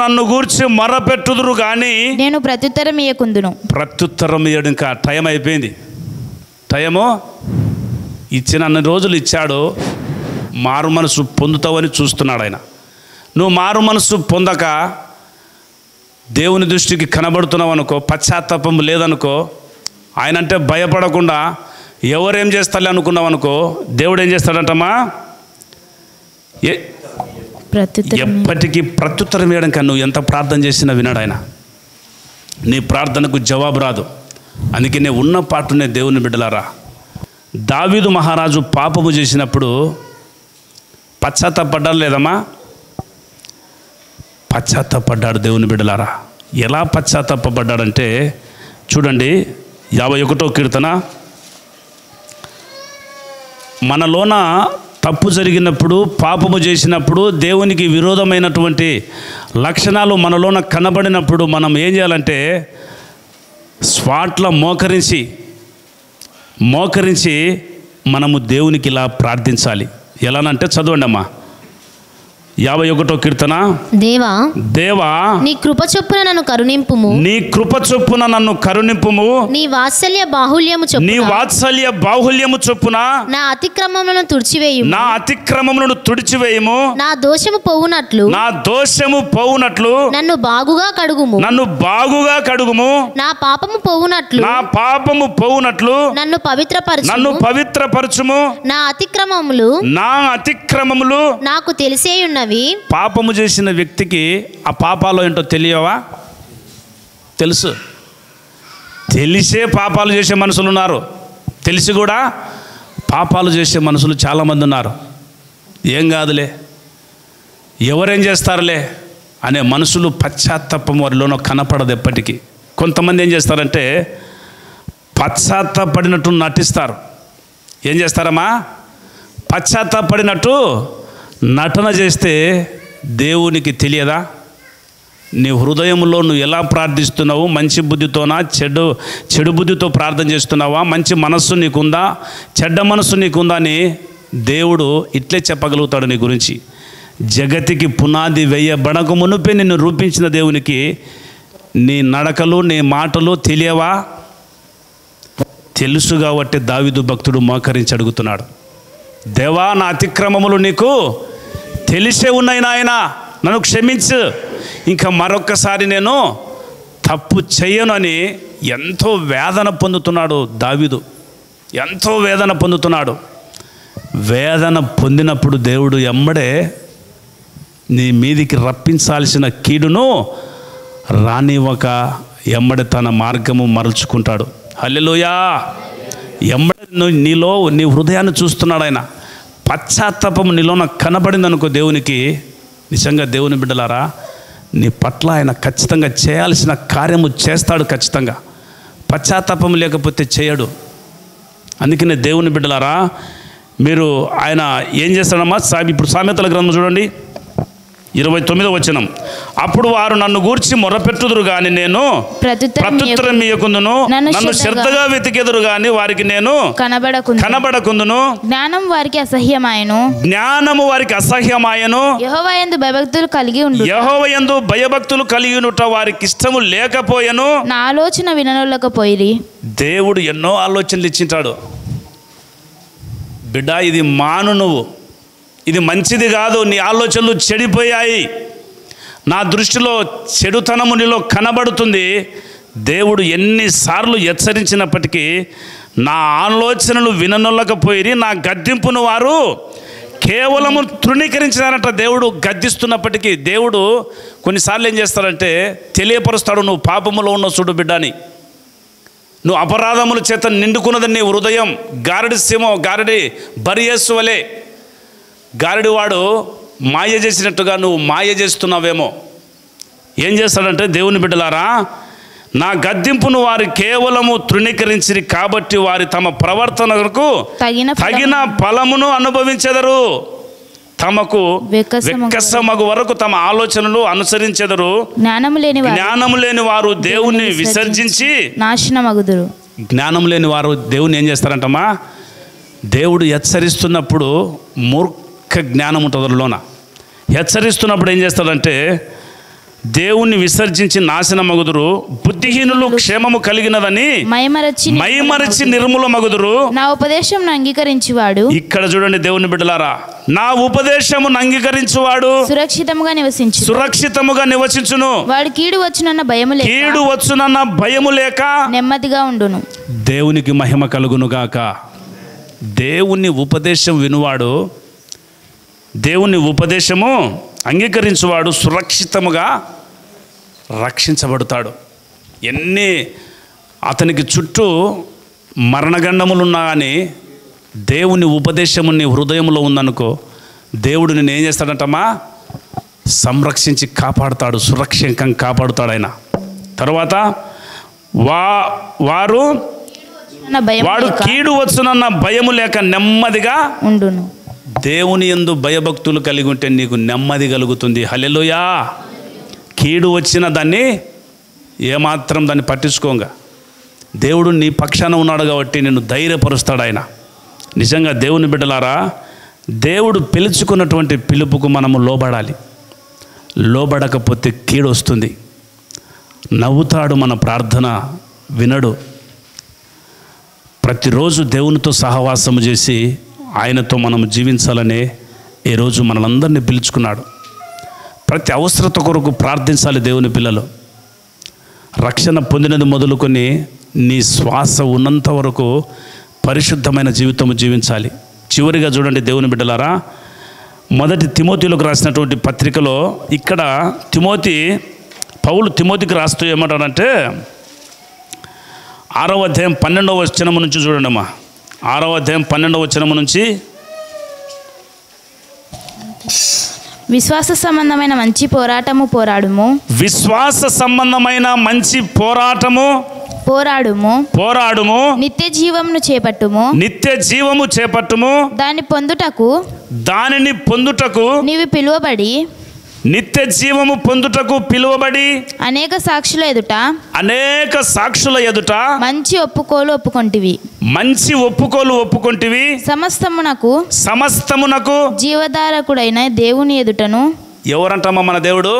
నన్ను గూర్చి మొరపెట్టుదురు గాని నేను ప్రత్యుత్తరం ఇయ్యకుందును. ప్రత్యుత్తరం ఇయ్యడు. ఇంకా టైం అయిపోయింది. టైము ఇచ్చిన అన్ని రోజులు ఇచ్చాడు. మారు మనసు పొందుతావని చూస్తున్నాడు ఆయన. నువ్వు మారు మనసు పొందక దేవుని దృష్టికి కనబడుతున్నావు అనుకో, పశ్చాత్తాపం లేదనుకో, ఆయన అంటే భయపడకుండా ఎవరేం చేస్తాలే అనుకున్నావు అనుకో, దేవుడు ఏం చేస్తాడంటమ్మా? ఎప్పటికీ ప్రత్యుత్తరం ఇవ్వడం కన్నా నువ్వు ఎంత ప్రార్థన చేసినా వినాడు ఆయన. నీ ప్రార్థనకు జవాబు రాదు. అందుకే నేను ఉన్న పాటునే దేవుని బిడ్డలారా, దావీదు మహారాజు పాపము చేసినప్పుడు పశ్చాత్తాపడ్డాడు లేదమ్మా? పశ్చాత్తాపడ్డాడు దేవుని బిడ్డలారా. ఎలా పశ్చాత్తాపడ్డాడంటే చూడండి, 51వ కీర్తన. మనలోన తప్పు జరిగినప్పుడు, పాపము చేసినప్పుడు, దేవునికి విరోధమైనటువంటి లక్షణాలు మనలోన కనబడినప్పుడు మనం ఏం చేయాలంటే స్వాట్ల మోకరించి మనము దేవునికి ఇలా ప్రార్థించాలి. ఎలానంటే చదవండి అమ్మా, 51వ కీర్తన. దేవా నీ కృప చొప్పున నన్ను కరుణింపుము. నీ వాత్సల్య బాహుల్యము చొప్పున నా అతిక్రమములను తుడిచివేయుము. నా దోషము పోవునట్లు నన్ను బాగుగా కడుగుము. నా పాపము పోవునట్లు నన్ను పవిత్రపరచుము. నా అతిక్రమములు నాకు తెలిసే ఉన్నవి. పాపము చేసిన వ్యక్తికి ఆ పాపాలు ఏంటో తెలియవా? తెలుసు. తెలిసే పాపాలు చేసే మనుషులు ఉన్నారు, తెలిసి కూడా పాపాలు చేసే మనుషులు చాలామంది ఉన్నారు. ఏం కాదులే, ఎవరేం చేస్తారులే అనే మనుషులు పశ్చాత్తాపం వారిలోనో కనపడదు ఎప్పటికీ. కొంతమంది ఏం చేస్తారంటే పశ్చాత్తాపడినట్టు నటిస్తారు. ఏం చేస్తారమ్మా? పశ్చాత్తాపడినట్టు నటన చేస్తే దేవునికి తెలియదా? నీ హృదయంలో నువ్వు ఎలా ప్రార్థిస్తున్నావు? మంచి బుద్ధితోనా, చెడు బుద్ధితో ప్రార్థన చేస్తున్నావా? మంచి మనస్సు నీకుందా, చెడ్డ మనస్సు నీకుందా అని దేవుడు ఇట్లే చెప్పగలుగుతాడు నీ గురించి. జగతికి పునాది వేయబడక మునుపే నిన్ను రూపించిన దేవునికి నీ నడకలు, నీ మాటలు తెలియవా? తెలుసు కాబట్టి దావీదు భక్తుడు మోకరించి అడుగుతున్నాడు, దేవా నా అతిక్రమములు నీకు తెలిసే ఉన్నాయి నాయన, నన్ను క్షమించు. ఇంకా మరొక్కసారి నేను తప్పు చేయను అని ఎంతో వేదన పొందుతున్నాడు దావీదు. ఎంతో వేదన పొందుతున్నాడు. వేదన పొందినప్పుడు దేవుడు ఎమ్మడే నీ మీదికి రప్పించాల్సిన కీడును రానివ్వక ఎమ్మడే తన మార్గము మరల్చుకుంటాడు. హల్లెలూయా. ఎమ్మడే నీలో నీ హృదయాన్ని చూస్తున్నాడు ఆయన. పశ్చాత్తాపం నీలో నాకు కనబడింది అనుకో దేవునికి, నిజంగా దేవుని బిడ్డలారా, నీ పట్ల ఆయన ఖచ్చితంగా చేయాల్సిన కార్యము చేస్తాడు. ఖచ్చితంగా పశ్చాత్తాపం లేకపోతే చేయడు. అందుకనే దేవుని బిడ్డలారా, మీరు ఆయన ఏం చేస్తాడమ్మా? ఇప్పుడు సామెతల గ్రంథం చూడండి, 29వ వచనం. అప్పుడు వారు నన్ను గూర్చి మొరపెట్టుదురు గాని నేను ప్రత్యుత్తరం ఇయ్యకుందును, నన్ను శ్రద్ధగా వెతికెదురు గాని వారికి నేను కనబడకుందును. జ్ఞానం వారికి అసహ్యమాయను, జ్ఞానము వారికి అసహ్యమాయను. యెహోవా యందు భయభక్తులు కలిగి ఉండు, యెహోవా యందు భయభక్తులు కలిగి ఉండుట వారికి ఇష్టము లేకపోయెను. నా ఆలోచన విననొల్లకపోయిరి. దేవుడు ఎన్నో ఆలోచనలు ఇచ్చింటాడు. బిడ్డ, ఇది మాను, నువ్వు ఇది మంచిది కాదు, నీ ఆలోచనలు చెడిపోయాయి, నా దృష్టిలో చెడుతనము నీలో కనబడుతుంది. దేవుడు ఎన్నిసార్లు హెచ్చరించినప్పటికీ నా ఆలోచనలు విననొల్లకపోయి నా గద్దింపును వారు కేవలము తృణీకరించారంట. దేవుడు గద్దిస్తున్నప్పటికీ దేవుడు కొన్నిసార్లు ఏం చేస్తాడంటే తెలియపరుస్తాడు, నువ్వు పాపములో ఉన్న చూడు బిడ్డని, నువ్వు అపరాధముల చేత నిండుకున్నదని నీ హృదయం గారడి బరియేసు వలె గారడివాడు మాయ చేసినట్టుగా నువ్వు మాయ చేస్తున్నావేమో. ఏం చేస్తాడంటే దేవుని బిడ్డలారా, నా గద్దింపును వారు కేవలము తృణీకరించిరి కాబట్టి వారి తమ ప్రవర్తనకు తగిన ఫలమును అనుభవించెదరు. తమకు వెక్కసమగు వరకు తమ ఆలోచనలు అనుసరించెదరు. జ్ఞానము లేని వారు దేవుణ్ణి విసర్జించి నాశనమగుదురు. జ్ఞానం లేని వారు దేవుని ఏం చేస్తారంటమ్మా? దేవుడు హెచ్చరిస్తున్నప్పుడు మూర్ఖ జ్ఞానం ఉంటుంది లోన. హెచ్చరిస్తున్నప్పుడు ఏం చేస్తాడంటే దేవుణ్ణి విసర్జించి నాశనమగుదురు. బుద్ధిహీనులు క్షేమము కలిగినదని మైమరచి నిర్మూలమగుదురు. నా ఉపదేశం అంగీకరించువాడు, ఇక్కడ చూడండి దేవుని బిడ్డలారా, నా ఉపదేశమును అంగీకరించువాడు సురక్షితముగా నివసించును. వాడు కీడు వచ్చునన్న భయము లేక నెమ్మదిగా ఉండును. దేవునికి మహిమ కలుగును గాక. దేవుని ఉపదేశం వినువాడు, దేవుని ఉపదేశము అంగీకరించువాడు సురక్షితముగా రక్షించబడతాడు. ఎన్ని అతనికి చుట్టూ మరణగండములున్నా కానీ దేవుని ఉపదేశము నీ హృదయంలో ఉందనుకో, దేవుడు నిన్ను ఏం చేస్తాడంటమ్మా? సంరక్షించి కాపాడుతాడు, సురక్షితంగా కాపాడుతాడు ఆయన. తర్వాత వాడు కీడు వచ్చునన్న భయము లేక నెమ్మదిగా ఉండును. దేవుని యందు భయభక్తులు కలిగి ఉంటే నీకు నెమ్మది కలుగుతుంది. హల్లెలూయా. కీడు వచ్చిన దాన్ని ఏమాత్రం దాన్ని పట్టించుకోగా, దేవుడు నీ పక్షాన ఉన్నాడు కాబట్టి నిన్ను ధైర్యపరుస్తాడు ఆయన. నిజంగా దేవుని బిడ్డలారా, దేవుడు పిలుచుకున్నటువంటి పిలుపుకు మనము లోబడాలి. లోబడకపోతే కీడు వస్తుంది. నవ్వుతాడు, మన ప్రార్థన వినడు. ప్రతిరోజు దేవునితో సహవాసము చేసి ఆయనతో మనం జీవించాలనే ఈరోజు మనలందరినీ పిలుచుకున్నాడు. ప్రతి అవసరత కొరకు ప్రార్థించాలి దేవుని పిల్లలు. రక్షణ పొందినది మొదలుకొని నీ శ్వాస ఉన్నంత వరకు పరిశుద్ధమైన జీవితం జీవించాలి. చివరిగా చూడండి దేవుని బిడ్డలారా, మొదటి తిమోతిలోకి రాసినటువంటి పత్రికలో ఇక్కడ పౌలు తిమోతికి రాస్తూ ఏమంటాడంటే 6వ అధ్యాయం 12వ వచనం నుంచి చూడండి అమ్మా. 6వ అధ్యాయం 12వ వచనం నుంచి, విశ్వాస సంబంధమైన మంచి పోరాటము పోరాడుము. విశ్వాస సంబంధమైన మంచి పోరాడుము. నిత్య జీవమును చేపట్టుము. దానిని పొందుటకు నీవు పిలువబడి, నిత్య జీవము పొందుటకు పిలువబడి అనేక సాక్షుల ఎదుట మంచి ఒప్పుకోలు ఒప్పుకొంటివి. సమస్తమునకు జీవధారకుడైన దేవుని ఎదుటను ఎవరంటమ్మా మన దేవుడు?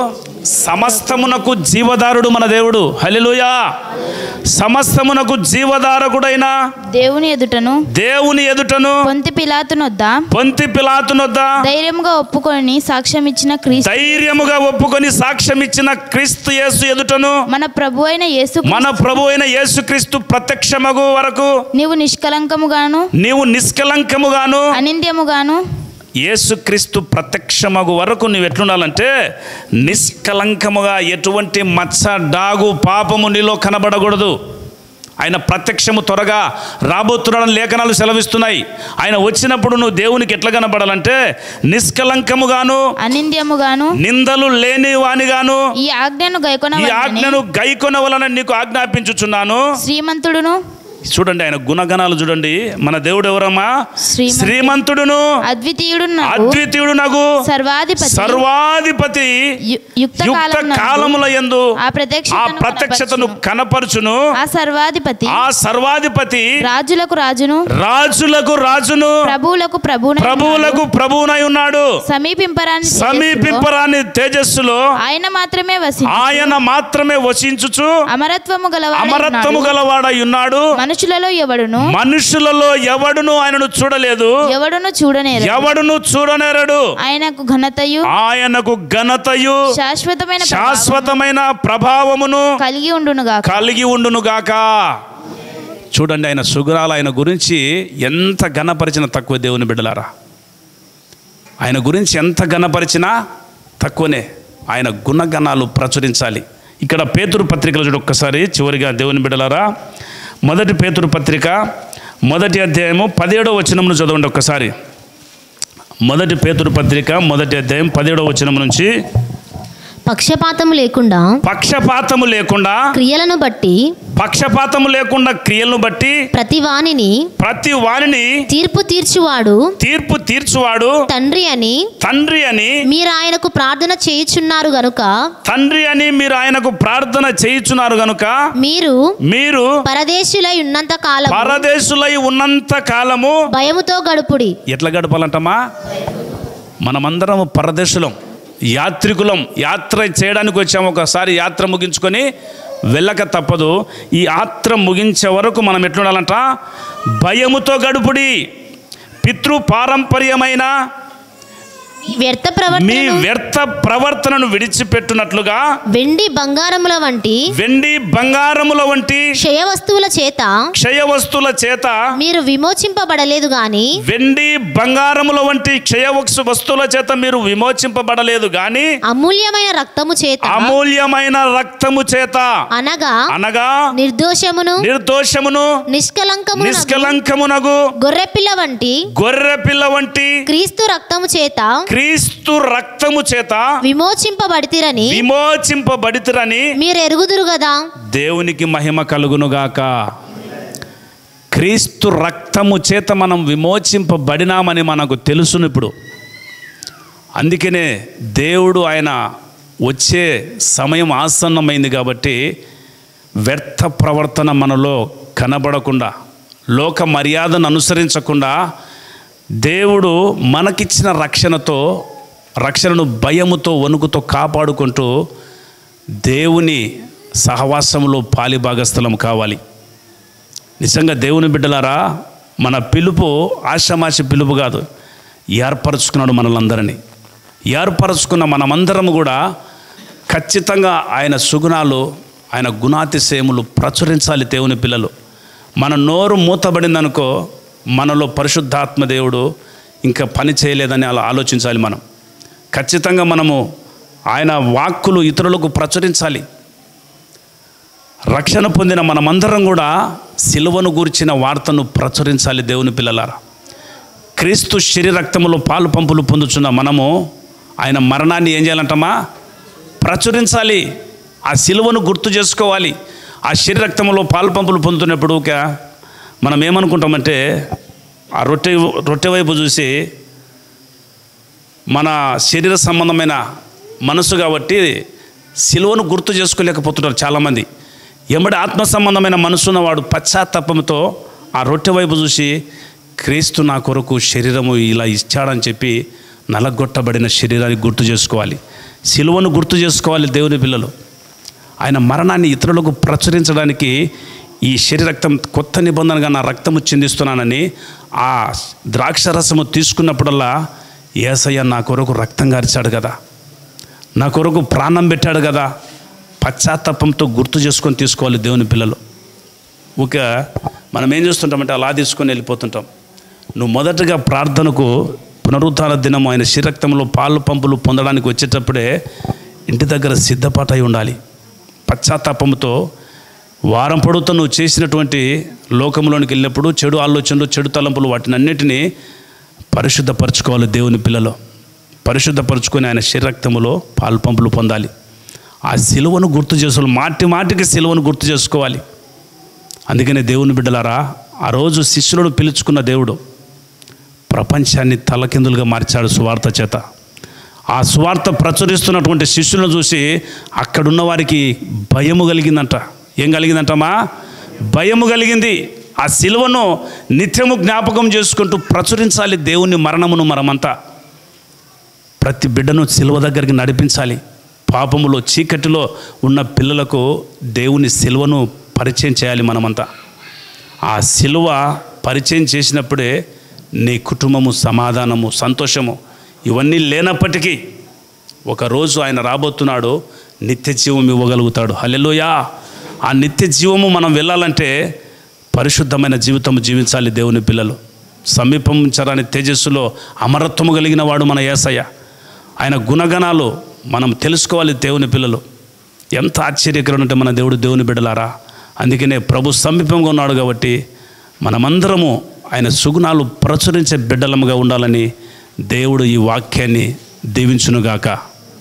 సమస్తమునకు జీవదారుడు మన దేవుడు. హల్లెలూయా. సమస్తమునకు జీవదారకుడైన దేవుని ఎదుటను పొంతి పిలాతునొద్ద ధైర్యముగా ఒప్పుకొని సాక్ష్యం ఇచ్చిన క్రీస్తు యేసు ఎదుటను మన ప్రభు అయిన యేసుక్రీస్తు ప్రత్యక్షమగు వరకు నీవు నిష్కలంకముగాను అనింద్యముగాను యేసుక్రీస్తు ప్రత్యక్షమగు వరకు నువ్వు ఎట్లుండాలంటే నిష్కలంకముగా, ఎటువంటి మచ్చ డాగు పాపము నీలో కనబడకూడదు. ఆయన ప్రత్యక్షము త్వరగా రాబోతున్నాడని లేఖనాలు సెలవిస్తున్నాయి. ఆయన వచ్చినప్పుడు నువ్వు దేవునికి ఎట్లా కనబడాలంటే నిష్కలంకముగాను అనింద్యముగాను నిందలు లేని వానిగాను ఈ ఆజ్ఞను గైకొనవలన నీకు ఆజ్ఞాపించుచున్నాను. చూడండి ఆయన గుణగణాలు చూడండి. మన దేవుడు ఎవరమ్మా? శ్రీమంతుడును అద్వితీయుడు నగు సర్వాధిపతి యుక్త కాలముల యందు ఆ ప్రత్యక్షతను కనపరుచును. ఆ సర్వాధిపతి రాజులకు రాజును ప్రభువులకు ప్రభువునై ఉన్నాడు. సమీపింపరాని తేజస్సులో ఆయన మాత్రమే వసించుచు అమరత్వము గలవాడై ఉన్నాడు. మనుషులలో ఎవడును ఆయనను చూడలేదు, ఎవడును చూడనేరడు. ఆయనకు ఘనతయు శాశ్వతమైన ప్రభావమును కలిగి ఉండునుగాక. చూడండి ఆయన సుగుణాలు, ఆయన గురించి ఎంత ఘనపరిచిన తక్కువ. దేవుని బిడ్డలారా, ఆయన గురించి ఎంత ఘనపరిచినా తక్కువనే. ఆయన గుణగణాలు ప్రచురించాలి. ఇక్కడ పేతురు పత్రికలు చూడు ఒక్కసారి చివరిగా. దేవుని బిడ్డలారా, మొదటి పేతురు పత్రిక 1వ అధ్యాయము 17వ వచనమును చదవండి ఒక్కసారి. మొదటి పేతురు పత్రిక 1వ అధ్యాయం 17వ వచనం నుంచి. పక్షపాతము లేకుండా క్రియలను బట్టి ప్రతి వానిని తీర్పు తీర్చువాడు తండ్రి అని మీరు ఆయనకు ప్రార్థన చేయుచున్నారు గనుక మీరు పరదేశులై ఉన్నంత కాలము భయముతో గడుపుడి. ఎట్లా గడపాలంటమ్మా? మనమందరం పరదేశులం, యాత్రికులం. యాత్ర చేయడానికి వచ్చాము. ఒకసారి యాత్ర ముగించుకొని వెళ్ళక తప్పదు. ఈ యాత్ర ముగించే వరకు మనం ఎట్లుండాలంట? భయముతో గడుపుడి. పితృపారంపర్యమైన మీ వ్యర్థ ప్రవర్తనను విడిచిపెట్టునట్లుగా వెండి బంగారముల వంటి క్షయ వస్తువుల చేత మీరు విమోచింపబడలేదు గాని వెండి బంగారముల వంటి క్షయ వస్తువుల చేత మీరు విమోచింపబడలేదు గాని అమూల్యమైన రక్తము చేత అనగా నిర్దోషమును నిష్కలంకమునగు గొర్రెపిల్ల వంటి క్రీస్తు రక్తము చేత విమోచింపబడితిరని మీరు ఎరుగుదురు కదా. దేవునికి మహిమ కలుగునుగాక. క్రీస్తు రక్తము చేత మనం విమోచింపబడినామని మనకు తెలుసును ఇప్పుడు. అందుకనే దేవుడు ఆయన వచ్చే సమయం ఆసన్నమైంది కాబట్టి వ్యర్థ ప్రవర్తన మనలో కనబడకుండా, లోక మర్యాదను అనుసరించకుండా దేవుడు మనకిచ్చిన రక్షణను భయముతో వణుకుతో కాపాడుకుంటూ దేవుని సహవాసంలో పాలిభాగస్థలం కావాలి. నిజంగా దేవుని బిడ్డలారా, మన పిలుపు ఆషామాషి పిలుపు కాదు. ఏర్పరచుకున్నాడు మనలందరినీ. ఏర్పరచుకున్న మనమందరం కూడా ఖచ్చితంగా ఆయన సుగుణాలు, ఆయన గుణాతిశయములు ప్రచురించాలి. దేవుని పిల్లలు, మన నోరు మూతబడిందనుకో మనలో పరిశుద్ధాత్మ దేవుడు ఇంకా పని చేయలేదని అలా ఆలోచించాలి. మనం ఖచ్చితంగా మనము ఆయన వాక్కులు ఇతరులకు ప్రచురించాలి. రక్షణ పొందిన మనమందరం కూడా సిలువను గూర్చిన వార్తను ప్రచురించాలి. దేవుని పిల్లలారా, క్రీస్తు శరీరక్తములో పాలు పంపులు పొందుచున్న మనము ఆయన మరణాన్ని ఏం చేయాలంటమా? ప్రచురించాలి. ఆ సిలువను గుర్తు చేసుకోవాలి. ఆ శరీరక్తములో పాలు పంపులు పొందుతున్నప్పుడు మనం ఏమనుకుంటామంటే, ఆ రొట్టె వైపు చూసి మన శరీర సంబంధమైన మనసు కాబట్టి సిలువను గుర్తు చేసుకోలేకపోతున్నారు చాలామంది. ఎంబడి ఆత్మ సంబంధమైన మనసున్నవాడు పశ్చాత్తాపంతో ఆ రొట్టె వైపు చూసి క్రీస్తు నా కొరకు శరీరము ఇలా ఇచ్చాడని చెప్పి నలగొట్టబడిన శరీరాన్ని గుర్తు చేసుకోవాలి. సిలువను గుర్తు చేసుకోవాలి దేవుని పిల్లలు. ఆయన మరణాన్ని ఇతరులకు ప్రచురించడానికి ఈ శరీరక్తం కొత్త నిబంధనగా నా రక్తము చిందిస్తున్నానని ఆ ద్రాక్షరసము తీసుకున్నప్పుడల్లా యేసయ్య నా కొరకు రక్తం గార్చాడు కదా, నా కొరకు ప్రాణం పెట్టాడు కదా, పశ్చాత్తాపంతో గుర్తు చేసుకొని తీసుకోవాలి దేవుని పిల్లలు. ఒక మనం ఏం చేస్తుంటామంటే అలా తీసుకొని వెళ్ళిపోతుంటాం. నువ్వు మొదటగా ప్రార్థనకు పునరుత్థాన దినం ఆయన శరీరక్తంలో పాలు పంపులు పొందడానికి వచ్చేటప్పుడే ఇంటి దగ్గర సిద్ధపాటై ఉండాలి. పశ్చాత్తాపంతో వారం పొడుగుతో నువ్వు చేసినటువంటి లోకంలోనికి వెళ్ళినప్పుడు చెడు ఆలోచనలు, చెడు తలంపులు, వాటిని అన్నిటినీ పరిశుద్ధపరచుకోవాలి దేవుని పిల్లలు. పరిశుద్ధపరచుకొని ఆయన శరీరక్తములో పాలు పంపులు పొందాలి. ఆ సిలువను గుర్తు చేసుకోవాలి, మాటి మాటికి సిలువను గుర్తు చేసుకోవాలి. అందుకనే దేవుని బిడ్డలారా, ఆ రోజు శిష్యులను పిలుచుకున్న దేవుడు ప్రపంచాన్ని తలకిందులుగా మార్చాడు సువార్త చేత. ఆ సువార్త ప్రచురిస్తున్నటువంటి శిష్యులను చూసి అక్కడున్న వారికి భయము కలిగిందంట. ఏం కలిగిందంటమ్మా? భయము కలిగింది. ఆ సిలువను నిత్యము జ్ఞాపకం చేసుకుంటూ ప్రచురించాలి దేవుని మరణమును. మనమంతా ప్రతి బిడ్డను సిలువ దగ్గరికి నడిపించాలి. పాపములో చీకటిలో ఉన్న పిల్లలకు దేవుని సిలువను పరిచయం చేయాలి మనమంతా. ఆ సిలువ పరిచయం చేసినప్పుడే నీ కుటుంబము సమాధానము, సంతోషము ఇవన్నీ లేనప్పటికీ ఒకరోజు ఆయన రాబోతున్నాడు, నిత్య జీవం ఇవ్వగలుగుతాడు. హల్లెలూయా. ఆ నిత్య జీవము మనం వెళ్ళాలంటే పరిశుద్ధమైన జీవితం జీవించాలి దేవుని పిల్లలు. సమీపించరాని తేజస్సులో అమరత్వము కలిగిన వాడు మన యేసయ్య. ఆయన గుణగణాలు మనం తెలుసుకోవాలి దేవుని పిల్లలు. ఎంత ఆశ్చర్యకరం అంటే మన దేవుడు దేవుని బిడ్డలారా. అందుకనే ప్రభు సమీపంగా ఉన్నాడు కాబట్టి మనమందరము ఆయన సుగుణాలు ప్రచురించే బిడ్డలముగా ఉండాలని దేవుడు ఈ వాక్యాన్ని దీవించునుగాక.